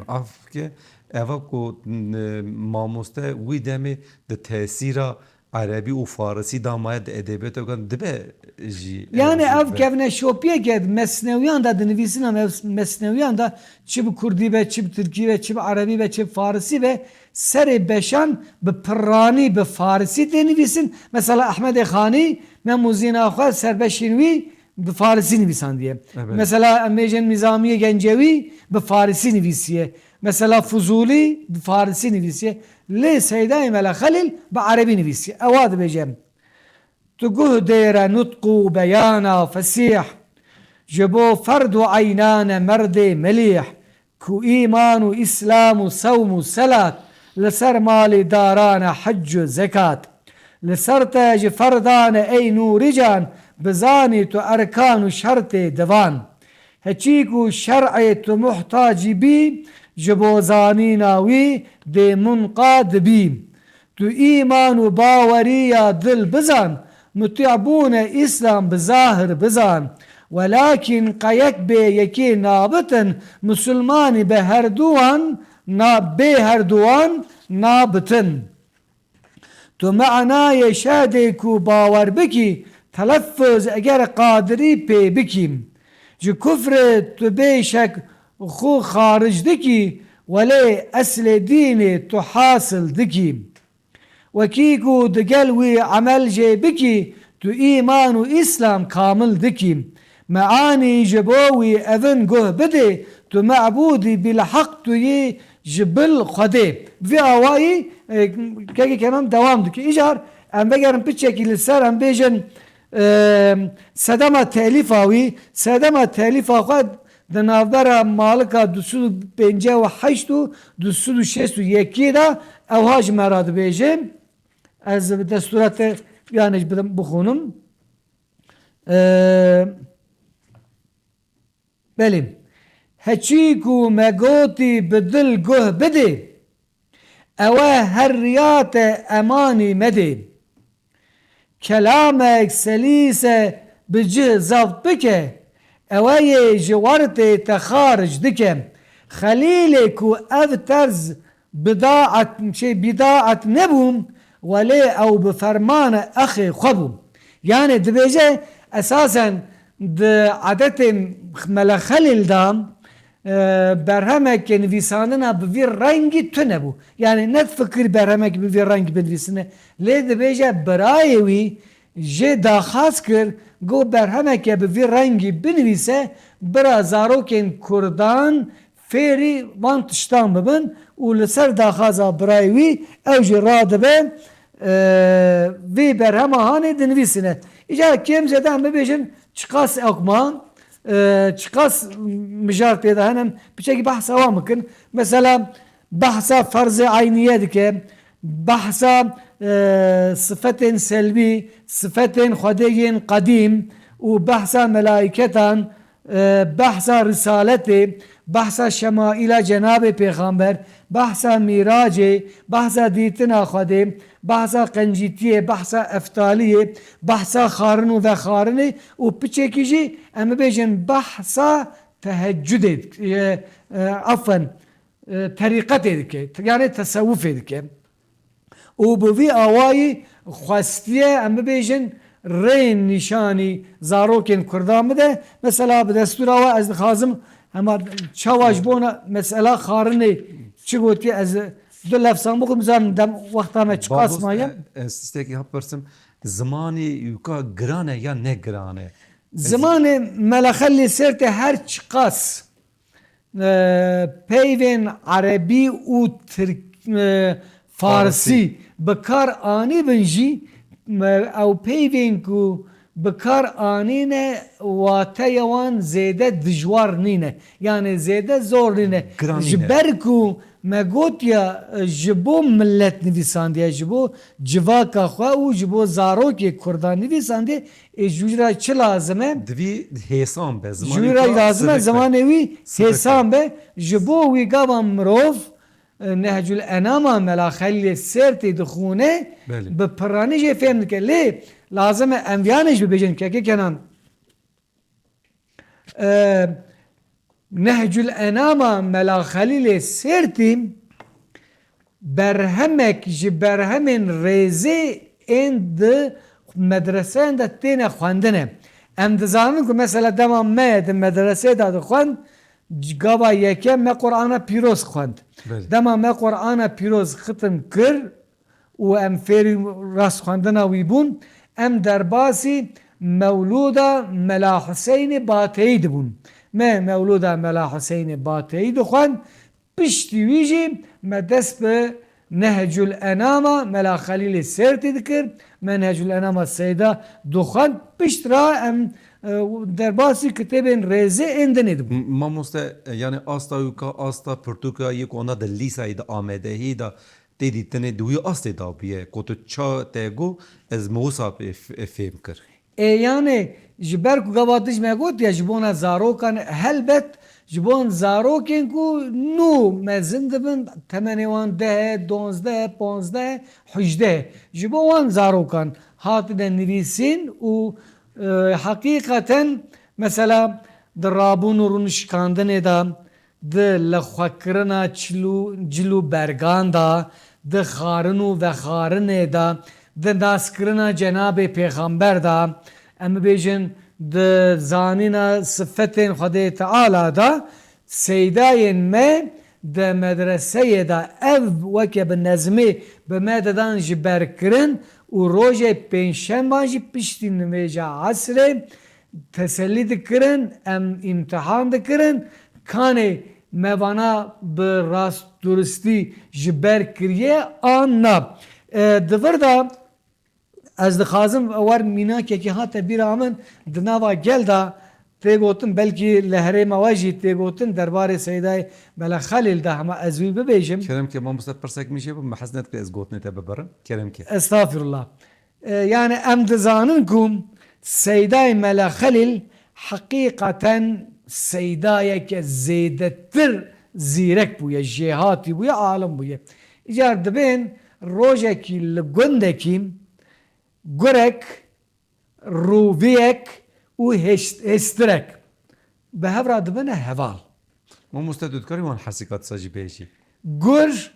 af ki eva ku mamoste wî demê di tesîra Erebî û Farsî damaya di edebiyata kan dibe jî. Yani ev kevne şopiyeke mesnewiyan da dinivîsin am ev mesnewiyan da çi bi Kurdî ve çi bi Tirkî ve çi bi Erebî ve çi bi Farsî ve serê beşan bi piranî bi Farsî tê nivîsin. Mesela Ahmedê Xanî me muzîna xwe serbeşên wî bi Farsî nivîsandiye. Evet. Mesela em bêjin Nizamiye Gencewî bi Farsî nivîsiye. Mesela Fuzûlî bi Farsî nivîsiye. Lê Seydayê Mela Xelîl bi Erebî nivîsiye. Ewa dibêje تقه دير نطق بيانا فسيح جبو فرد عينان مرد مليح كو إيمان إسلام صوم سلات لسر مال داران حج زكاة لسر تاج فردان أي نورجان بزاني تو أركان شرط دوان هچيكو شرعي تو محتاج بي جبو زانيناوي دي منقاد بي تو إيمان باوريا دل بزان متعبون İslam bizahir bizan velakin kayak be yeki nabitin Müslümani be her duan na be her duan nabitin tu ma'naya şade ku bavar biki telaffuz eğer kadiri pe bikim ji küfre tu beşek xu xarijdiki vele esle dini tu hasıl dikim وكيكو دقلوي عمل جيبكي تو إيمان وإسلام كامل دكي معاني جبوي أذن قه بدي تو معبودي بالحق تو جبل خدي في أواي كاكي كمان دوام دكي إجار أم بقرم بتشكي للسر أم بيجن سدما تأليفاوي سدما تأليفا قد دنافبرا مالكا دوسو بنجا وحشتو دوسو شستو يكي دا أو هاج مراد بيجن از دستورات yani بخونم بله هچیکو مگوتی بدل گه بده اوه هریات امانی مده کلامک سلیسه بجه زفت بکه اوه جوارت تخارج دکه خلیلکو او ترز بداعت نبوم ولی او بفرمان اخی خبو yani dibêje esasen di adetên Mela Xelîl da berhemeke nivîsanina bi vî rengî tune bû yani net fikir berhemek bi vî rengî binivîsine lê dibêje birayê wî jê daxwaz kir got berhemeke bi vî rengî binivîse bira zarokên Kurdan fêrî van tiştan bibin û li ser daxwaza birayê wî ew jî radibe vî berhema hanê dinivîsine. İca kêm zêde em bibêjin çiqas ekman çiqas mijar pê de hene piçekî behsa wan bikin. Mesela behsa ferzê ayniye dike, behsa sıfetên selbî, sıfetên xwedeyên qedîm û behsa melaîketan, behsa risaletê, behsa şemaîla Cenab-ı Peygamber, behsa miracê, behsa dîtina Xwedê, behsa qencîtiyê, behsa eftaliyê, behsa xarin û vexarinê û piçekî jî em bêjin behsa teheccüdê afan terîqetê dike yani tesewwufê dike. û bi vî awayî xwestiye em bibêjin rên nîşanî zarokên Kurdan bide. Mesela bi destûra we ez dixwazim hema çawa ji bona mesela xarinê çi gotiye ez du lefsan bikim bizanim dem wexta me çi qasmaye. Stekî hepirsim zimanê yuka giran e ya ne giran e? Zimanê melaxelê Sêrtê her çi qas peyvên Erebî û Farsî bi kar anîbin jî ew peyvên ku bi kar anîne wateya wan zêde dijwar nîne. Yani zêde zor nîne. Giran Ji nîne. ber ku me gotiya ji bo millet nivîsandiye ji bo civaka xwe û ji bo zarokê Kurdan nivîsandiye ji ra çi lazim e? Divî hêsan be zimanê Ji ra lazim e zimanê wî Sivik be. hêsan be ji bo wî gava mirov Nehcül Enama melaxelê Sêrtê dixûne Belê. bi piranî jê fêm dike. Lê lazim e em viyanê jî bibêjin keke kenan. Nehcül Enama melaxelê Sêrtê berhemek ji berhemên rêzê ên di medreseyan de têne xwendinê. Em dizanin ku mesela dema me di medresê da dixwend gava yekem me Qur'ana pîroz xwend. Belê. Dema me Qur'ana pîroz xitim kir û em fêrî rast xwendina wî bûn em derbasî Mewlûda Mela Huseynê Bateyî dibûn. Me Mewlûda Mela Huseynê Bateyî dixwend piştî wî jî me dest bi Nehcül Enama Mela Xelîlê Sêrtê dikir. Me Nehcül Enama Seyda dixwend pişt ra em derbasî kitêbên rêzê ên dinê dibûn. Mamoste yani asta yuka asta pirtûka yek ona de lîsayê de amedehî da tê dîtinê di wî astê dabiye ku tu ça te got ez me wisa fêm kir. Yani ji ber ku gava tij me gotiye ji bona zarokan helbet ji bon zarokên ku nû mezin dibin temenê wan deh, donzdeh, ponzdeh, hûjdeh ji bo wan zarokan hatine nivîsîn û hakîqeten mesela di rabûn û rûnişkandinê da di lexwekirina cilû bergan da di xarin û vexarinê da di naskirina Cenabê Pêxember da em bibêjin di zanîna sifetên Xwedê Teala da seydayên me di medreseyê da ev weke bi nezmê bi me didan ji berkirin û rojê pênşemban jî piştî nimêja esrê tesellî dikirin em îmtihan dikirin kanê me vana bi rastduristî ji ber kiriye an na. Di vir da ez dixwazim war mînakekî hate bîra min di nava gel da tê gotin belkî li herêma we jî tê gotin derbarê Seydayê Mela Xelîl da hema ez wî bibêjim. Keremke mamoste pirsek min jê me hez nedikir ez gotinê te bibirim. Keremke. Estağfirullah. Yani em dizanin ku Seydayê Mela Xelîl hakîqeten seydayeke zêdetir zîrek bûye jêhatî bûye alim bûye. Îcar dibên rojekî li gundekî gurek rûviyek û hêstirek bi hev re dibine heval. Mamoste tu dikarî wan hesîkat sa jî bêjî. Gur,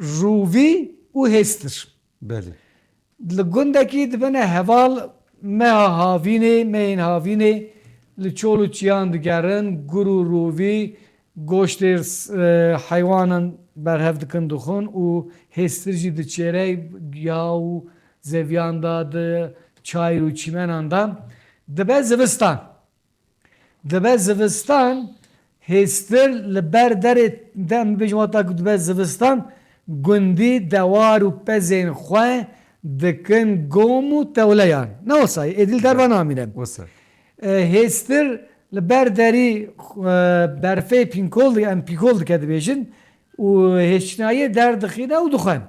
rûvî û hêstir. Belê. Li gundekî dibine heval meha havînê meyên havînê li çol û çiyan digerin gur û rûvî goştê heywanan berhev dikin dixwin û hêstir jî di çêreyê ya û zeviyan da di çayî û çîmenan da dibe zivistan. Dibe zivistan hêstir li ber derê dem bêjim heta ku dibe zivistan gundî dewar û pezên xwe dikin gom û tewleyan. Ne wesayê êdîl derve namîne. Wisa. Hêstir li ber derî berfê pînkol em pîkol dike dibêjin û hêşnayê derdixîne û dixwen.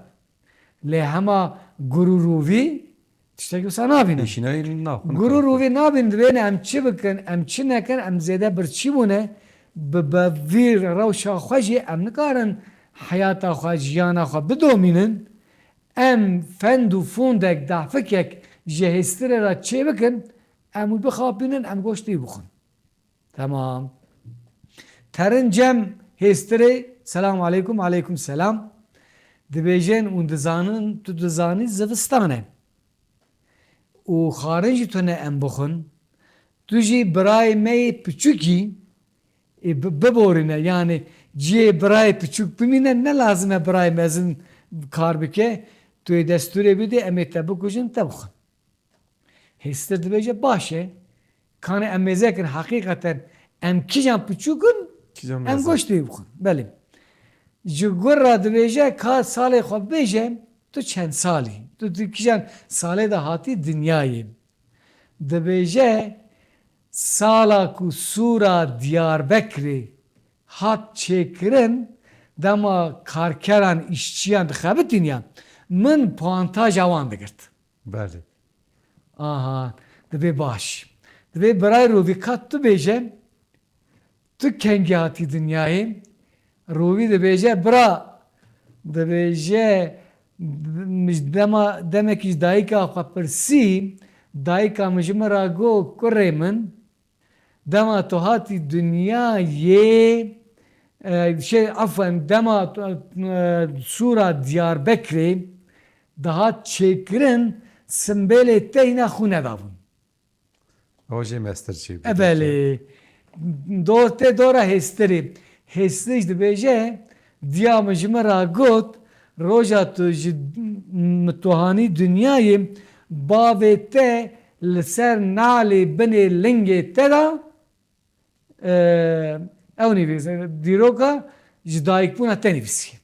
Lê hema gur û rûvî tiştekî wisa nabîne. Eşinayê nav. Gur û rûvî nabîn dibêne em çi bikin em çi nekin em zêde birçî bûne bi vî rewşa xwe jî em nikarin heyata xwe jiyana xwe bidomînin em fend û fûndek dahfikek ji hêstirê re çê bikin em wî bixapînin em goştî bixwin. Tamam. Terin cem hêstirê selamu aleyküm aleyküm selam. dibêjin û dizanin tu dizanî zivistan e û xwarin jî tune em bixwin tu jî birayê me yê piçûkî biborîne yani ciyê birayê piçûk bimîne ne lazim e birayê mezin kar bike tu yê destûrê bidê em ê te bikujin te bixwin hêstir dibêje baş e kanê em mêzekin heqîqeten em kîjan piçûkin em goştê bixwin belê ji gor re dibêje ka salê xwe bêje tu çend salî tu kîjan salê de hatî dinyayê dibêje sala ku sûra Diyarbekirê hat çêkirin dema karkeran îşçiyan dixebitîniyan min puantaja wan digirt Belê. aha dibe baş dibe birayê rovî kat tu bêje tu kengî hatî dinyayê rovî dibêje bira dibêje dema demekî ji dayîka xwe pirsî dayîka min ji min re got kurê min dema tu hatî dunyayê afan dema sûra Diyarbekirê dihat çêkirin simbêlê te hîna xwe nedabûn Ew jê mestir çê bû. belê dor tê dora hêstirê hêstirê jî dibêje diya min ji min re got roja tu ji tuhanî dunyayê bavê te li ser nalê binê lingê te da ew nivîse dîroka ji dayîkbûna te nivîsiye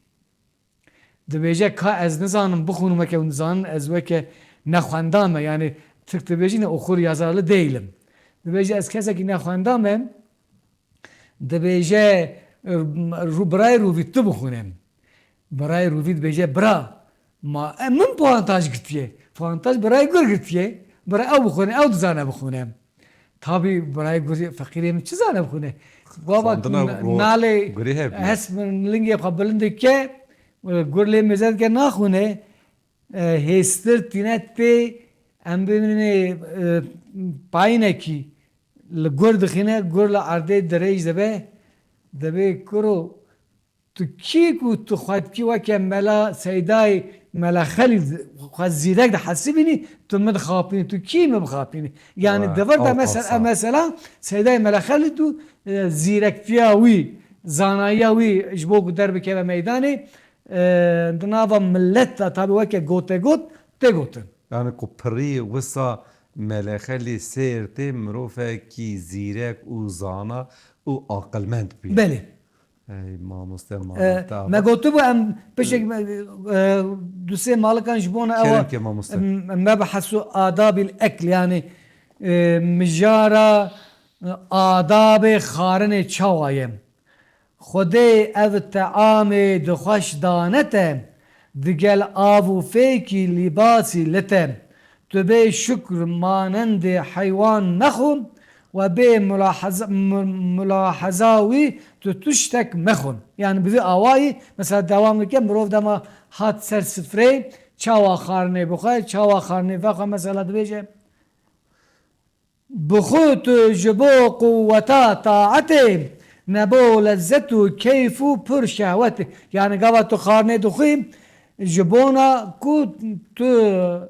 dibêje ka ez nizanim bixwînim weke ew nizanin ez weke nexwendan me yani Türk dibêjîne oxur yazarlı değilim dibêje ez kesekî nexwendan me dibêje birayê rovî tu bixwînim birayê rovî dibêje bira ma min puantaj girtiye puantaj birayê gur girtiye bira ew bixwîne ew dizane bixwîne tabii birayê gurî feqîrê min çi zane bixwîne baba nalê hes min lingê xwe bilind dike gur lê mêze dike naxwîne hêstir tîne tê em bibîne payînekî li gur dixîne gur li erdê dirêj dibe dibê kuro tu kî ku tu xwedkî weke mela seydayê mela xelî xwe zîrek de hesibînî tu min dixapînî tu kî min bixapînî yani devir de mesela seydayê mela xelî tu zîrektiya wî zanayiya wî ji bo ku derbikeve meydanê di nava millet de tabi weke gotegot tê gotin Yani ku pirî wisa melexelî sêr tê mirovekî zîrek û zana û aqilmend bî. belê Ey mamoste me gotibû em pişek du sê malikan ji bo Kerem ke mamoste. me bihesû adabîl ekl yani mijara adabê xwarinê çawa ye Xwedê ev teamê dixweş dane te digel av û fêkî lîbasî li te tu bê şukr manendê heywan nexwin ve bê mülaheza wî tu tiştek mexwin yani bi vî awayî mesela devam dike mirov dema hat ser sifrê çawa xwarinê bixwe çawa xwarinê vexwe mesela dibêje bixwe tu ji bo quweta taetê nebo lezzet û keyf û pir şehwetê yani gava tu xwarinê dixwî ji bona ku tu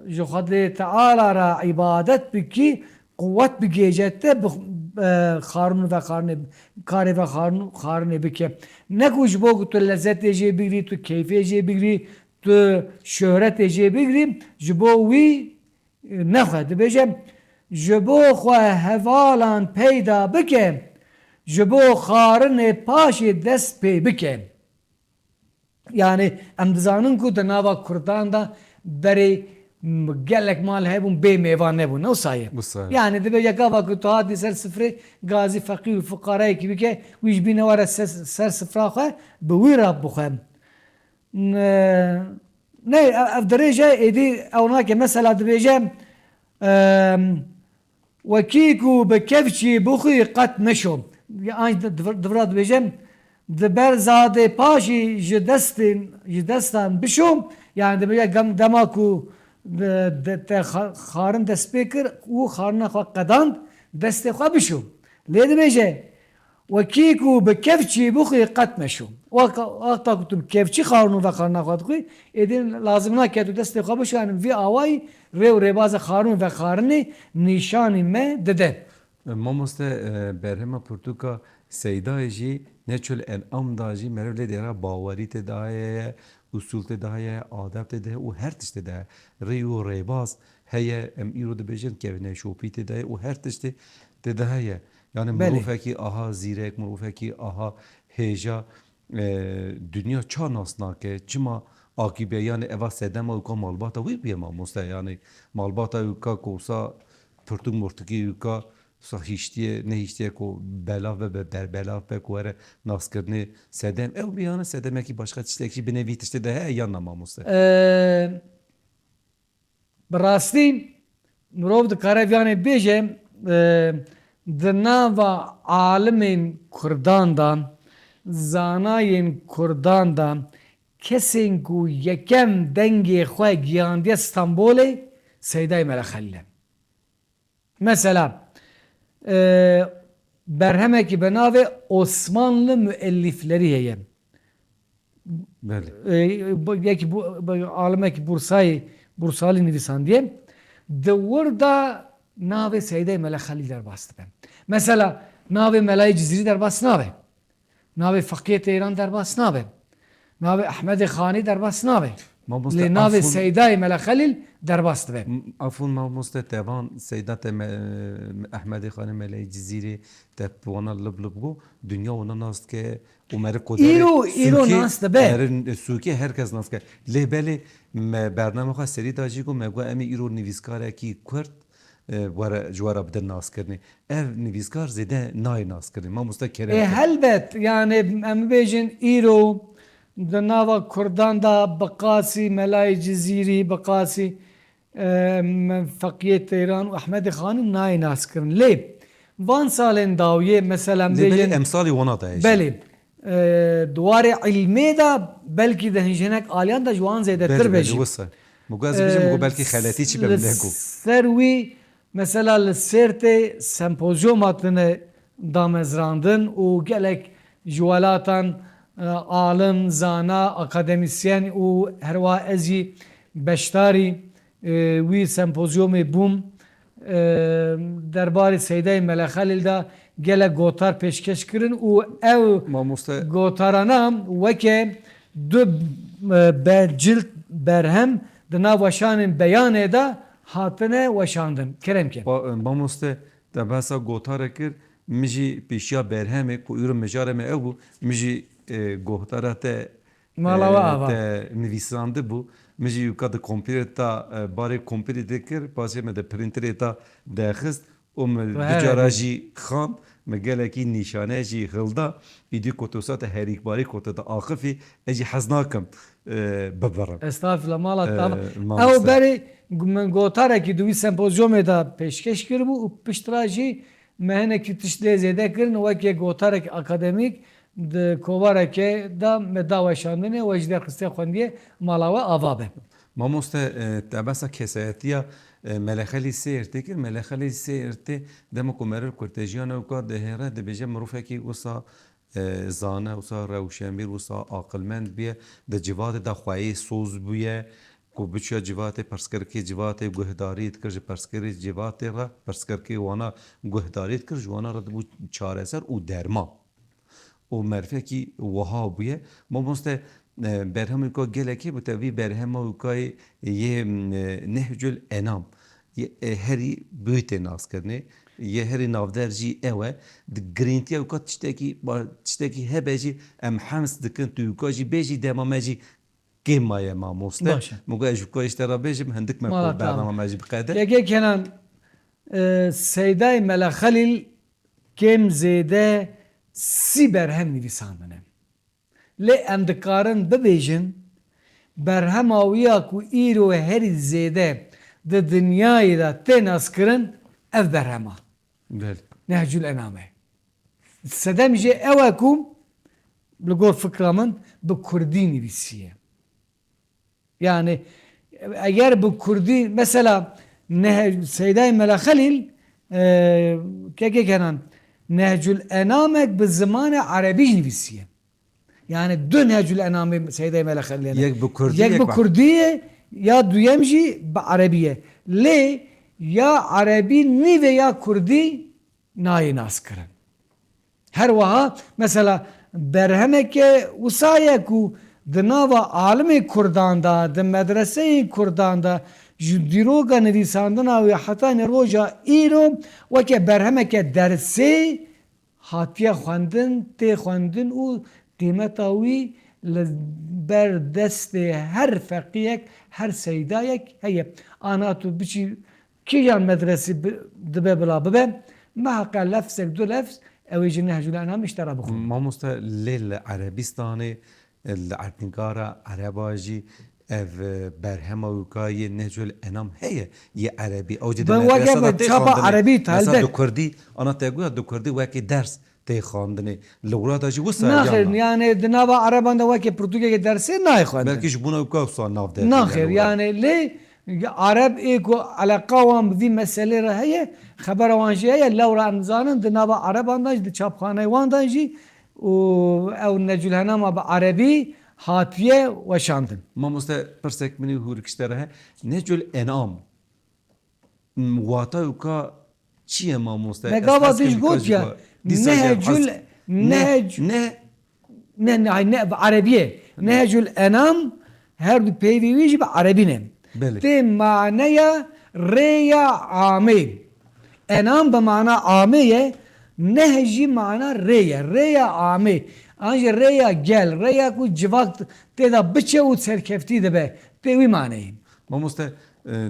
ji Xwedê Teala re îbadet bikî quwet bigêje te xwarin ve karê ve xwarinê bike ne ku ji bo ku tu lezzetê jê bigirî tu keyfê jê bigirî tu şöhretê jê bigirî ji bo wî nexwe dibêje ji bo xwe hevalan peyda bike ji bo xwarinê paşê dest pê bike yani em dizanin ku di nava Kurdan da berê gelek mal hebûn bê mêvan nebûn wisa ye yani dibêje gava ku tu hatî ser sifrê gazî feqîr û fuqarayekî bike wî ji bîne were ser sifra xwe bi wî re bixwe ne ev dirêje êdî ew nake mesela dibêje wekî ku bi kevçî bixwî qet neşo divra dibêje di ber zadê paşî ji destan bişom yani dibêje dema ku te xwarin dest pê kir û xwarina xwe qedand destê xwe bişo lê dibêje وكيكو بكفشي بخي قد مشو وقتا كتب كفشي خارنو وخارنا خد خوي إذن لازم نكتو دست خبش يعني في آواي ريو ريباز خارنو وخارني نشاني ما دده مامۆستا بەرهەمە پورتوکە سەیدای ژی نەچول ئەم داژی مەرە لێ دێرا باوەری تێدایە ئوسول تێدایە ئادەب تێدایە و هەر تشت تێدایە ڕێ و ڕێباز هەیە ئەم ئیرۆ دەبێژن کەڤنە شۆپی تێدایە و هەر تشتێ تێدا هەیە یانە مرۆڤێکی ئاها زیرەک مرۆڤێکی ئاها هێژە دنیا چا ناس ناکە چما ئاکیبێ یانە ئەڤا سەدەمە وکا ماڵباتە وی بێ مامۆستا یانێ ماڵباتە وکا کۆسا پرتوک مرتوکی وکا هیچتیه نه هیچتیه کو بلاف به در بلاف به کوره ناس کردنی سدم او بیانه سدمه کی başka tiştekçi bir nevi tişte de he yanına mamusta. براستی مرۆڤ دکاره بیانێ بێژێ di nava alimên Kurdan da zanayên Kurdan da kesên ku yekem dengê xwe giyandiye Stenbolê Seydayê Melexelî e. Mesela berhemekî bi navê Osmanlı müellifleri heye. Yekî alimekî Bursalî nivîsandiye di wirda navê Seydayê Melexelî derbas dibe. Mesela navê Melayê Cizîrî derbas nabe. Navê Fakiyê Teyran derbas nabe. Navê Ehmedê Xanî derbas nabe. Lê navê Seydayê Melexelî derbas dibe. Afûn mamoste tevan Seyda te Ehmedê Xanî Melayê Cizîrî te wana lib lib bû dünya wana nas dike û merê îro nas dibe. Sûkê herkes nas dike. Lê belê bername xwe serî da jî got me got em ê îro nivîskarekî Kurd were ji were bidin naskirînê. Ev nivîskar zêde nayê naskirîn. Mamoste kerem. Helbet yani em bêjin îro di nava Kurdan da bi qasî Melayê Cizîrî bi qasî Fakiyê Teyran û Ehmedê Xanî nayê naskirin. Lê van salên dawiyê mesela em bêjin emsalî wana da heye. Belê dwarê ilmê da belkî di hinjinek aliyan da ji wan zêdetir bêjî. belkî xeletî çi be ser wî mesela li Sêrtê sempozyoma tune damezrandin û gelek ji welatan alim, zana, akademisyen û herwa ez jî beşdarî wî sempozyomê bûm derbarê Seydayê Melexelî da gelek gotar pêşkeş kirin û ev gotarana weke du cilt berhem di nav weşanên beyanê da hatine weşandin. Keremke. Mamoste te behsa gotarê kir min jî pêşiya berhemê ku îro mijare me ew bû min jî gohtara te nivîsandî bû min jî wika di kompîrê ta barê kompîrê kir pasê me de printerê ta dexist û me du cara jî xand me gelekî nîşane jî hilda îdî kotosa te herîkbarî koto te axifî ez jî hez nakim bibirim. Estağfirullah mala ew berê min gotarekî di wî sempozyomê da pêşkeş kiribû û piştira jî me hinekî tişt lê zêde kirin wekî gotarek akademîk di kovarekê da me da weşandinê we ji derxistê xwendiye mala we ava be. Mamoste te behsa kesayetiya Melexelî Sêrtê kir. Melexelî Sêrtê dema ku merir kurtejiyana weka dihêre dibêje mirovekî wisa zane wisa rewşenbîr wisa aqilmend biye di civatê da xweyê soz bûye ku biçûya civatê perskirkê civatê guhdarî dikir ji perskirê civatê re perskirkê wana guhdarî dikir ji wana re dibû çareser û derman. O merfekî wiha bûye. Mamoste berhema wika gelekî bi te vî berhema wikayê yê Nehcül Enam herî bûytê naskirinê yê herî navder jî ew e di girîntiya wika tiştekî hebe jî em hems dikin tu wika jî bêjî dema me jî kêm maye mamoste. Mugo ez ji wika îşte re bêjim hindik me bername me jî biqede. Yekê kenan Seydayê Melexelî kêm zêde sî berhem nivîsandine. Lê em dikarin bibêjin berhema wîya ku îro herî zêde di dinyayê da tê naskirin ev berhema. Nehcül Ename. Sedem jê ew e ku li gor fikra min bi Kurdî nivîsiye. Yani eğer bu Kurdî mesela Seydayê Melexelî keke kenan Nehcül Enamek bi zamanı Arabi nivisiye. Yani dün Nehcül Enam'ı Seyyid-i Melekhalli'ne. Yek bu Kürdi, Yek yek bu bak. Kürdiye ya duyemci bi Arabiye. Le ya Arabi ni veya Kürdi nayı nas kırın. Her vaha mesela berhemeke usaye ku dnava alemi Kurdan da de medrese Kurdan da diroga nivîsandina ve heta roja îro weke berhemeke dersi hatiye xwendin tê xwendin û qîmeta wî li ber destê her feqiyek her seydayek heye ana tu biçî kîjan medresî dibe bila bibe meheqa lefsek du lefs ew ê ji Nehcül Enam iştera bixwin. مامۆستا لێ لە عەرەبیستانê لە عەربگارە عەرەبا jî ev berhema wikayê Nehcül Enam heye yê Erebî ew jî di Ben weke medresa da bi tê çapa xwandinê. Erebî te Mesela helbet. du Kurdî ana te goya du Kurdî wekî ders tê xwandinê li wirata jî wisa Naxir yan yani di nava Araban da weke Portugê dersê nayê xwendin. belkî ji bûna wika wisa nav de Naxir yani lê Arab ê ku eleqa wan bi vî meselê re heye xebera wan jî heye lewra em zanin di nava Araban da jî di çapxaneyê wan da jî û ew Nehcül Enama bi Erebî hatiye weşandin. Mamoste pirsek minî hûrikişte re he Nehcül Enam wata wika çi ye mamoste? Me gava dij got ya Nehcül ne Arabiye. Nehcül Enam her du peyvî wî jî bi Erebî ne. Belê. Tê maneya rêya amê. Enam bi mana amê ye, neh jî mana rê ye. Rêya amê. An jî rêya gel, rêya ku civak têda biçe û serkeftî dibe. Tê wî maneyê. Mamoste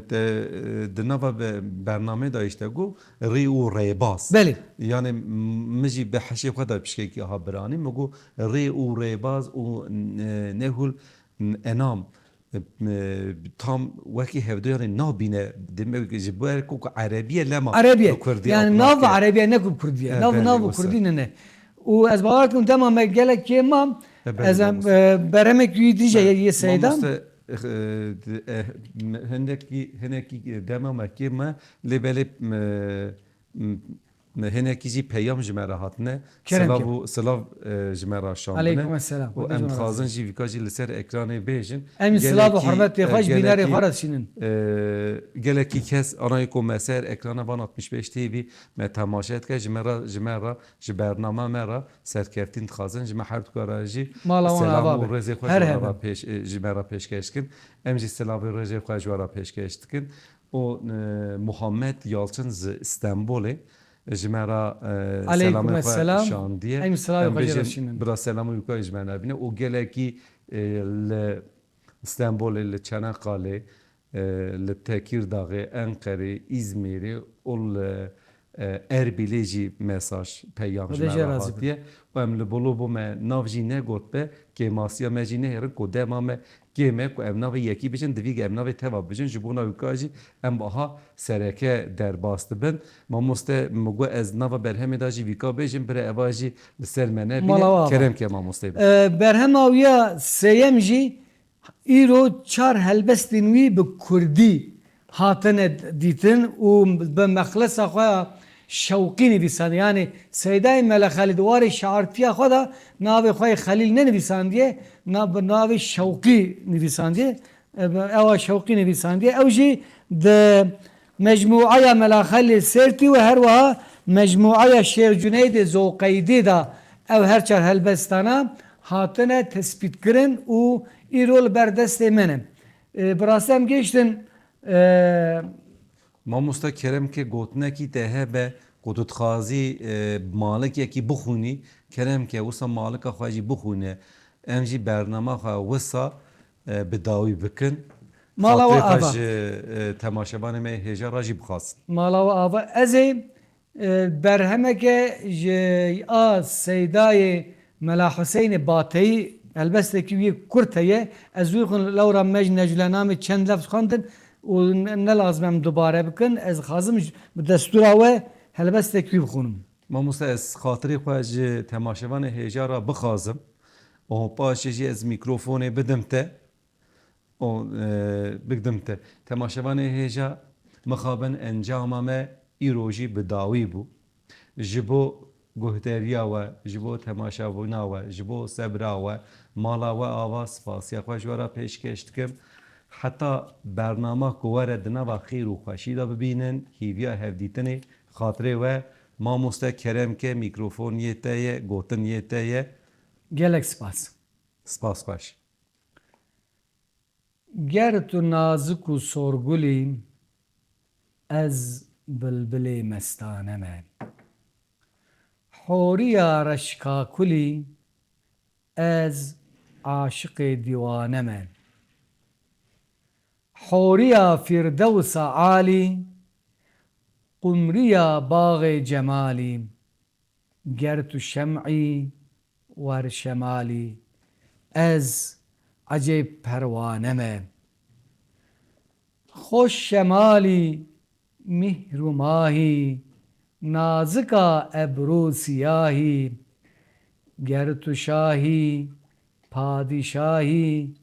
te di nava bername da işte got rê û rêbaz. Belê. Yani min jî bi heşê xwe da piştekî ha biranî min got rê û rêbaz û Nehûl Enam tam wekî hevdêyanê nabîne demek ji ber ku Erebiye lema Arabiye. Kurdî Yani nav Arabiye ne ku Kurdiye. Evet, Nav belli, nav o Kurdî ne. û ez bawer dikim dema me gelek kêmam belli, ez em mamoste. beremek wî dîje yê seydam. Mamoste hinekî demamekê me lê belê hinekî jî peyam ji me re hatine Kerem silav kim? û silav ji me re şandine Aleykümselam. û em dixwazin jî vîka jî li ser ekranê bêjin Em silav û hurmetê xwe ji bînerê xwe re dişînin. gelekî kes anayê ku me ser ekrana Van 65 TV me temaşe dike ji me re ji bername me re serkeftîn dixwazin ji me her dukara jî Mala wan selam ava û be. rêzê xwe Her ji hebe. me re pêş ji me re pêşkeş dikin em jî selavê rêzê xwe ji we re pêşkeş dikin û Muhammed Yalçın ji İstanbulê ji me re selamê xwe Aleykümselam. şandiye Em silavê xwe jê re bêjin dişînin. bira selamê wîka ji me nebîne û gelekî li İstanbulê li Çanakkale li Tekirdağê Enqerê İzmirê û li Erbilê jî mesaj peyam ji me Xwedê re razı hatiye û em li bolû bû me nav jî negot be kêmasiya me jî nehêrin ku dema me kême ku em navê yekî bijin divî em navê teva bijin ji bona wîka jî em aha sereke derbas dibin mamoste min got ez nava berhemê da jî vîka bêjim bire eva jî li ser me Mala nebîne wa. keremke mamoste be. Berhema wî sêyem jî îro çar helbestên wî bi Kurdî hatine dîtin û bi mexlesa xwe şewqî nivîsan yani Seydayê Melekhalî di warê şairtiya xwe da navê xwe Xelîl nenivîsandiye bi navê şewqî nivîsandiye ewa şewqî nivîsandiye ew jî di mecmuaya Melekhalî Sêrtî û her wiha mecmuaya Şêr Cuneydê Zoqeydî da ew her çar helbestana hatine tespîtkirin û îro li ber destê min in. Bi rastî em gêştin Mamosta keremke gotinekî te hebe ku tu dixwazî malekekî bixwînî keremke wisa maleka xwe jî bixwîne em jî bername xwe wisa bi dawî bikin Mala we Xatirê xwe ava. ji temaşevanê me hêja jî bixwasin. mala we ava ez ê berhemeke ji a Seydayê Mela Hüseynê Bateyî helbestekî wî Kurd heye ez wî xwe lewra me ji Nehcül Enamê çend lefz xwandin û ne lazim em dubare bikin ez dixwazim bi destûra we helbestekî wî bixwînim. Mamosta ez xatirê xwe ji temaşevanê hêja ra bixwazim û paşê jî ez mîkrofonê bidim te bidim te temaşevanê hêja mixabin encama me îro jî bi dawî bû ji bo گهدریا و جبو تماشابونا و جبو صبرا و مالا و آوا سپاسی خوش ورا پیشکش دکم حتی برنامه کواره دنوا خیر و خوشی دا ببینن هیویا هفدیتنی خاطره و ما مسته کرم که میکروفون یتیه گوتن یتیه gelek spas. سپاس خوش گر تو نازک و سرگلی از بلبل مستانمه حوریا رشکاکلی از عاشق دیوانمه حوریا فردوس عالی قمریا باغ جمالی گر تو شمعی ور شمالی از عجب پروانمه خوش شمالی مهر و ماهی نازکا ابرو سیاهی گر تو شاهی پادشاهی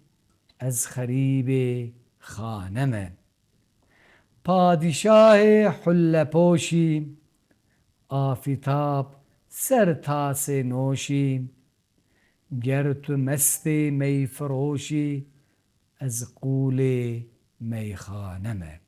از خریب خانمه پادشاه حله پوشی آفتاب سر تاس نوشی گر تو مست می فروشی از قول میخانمه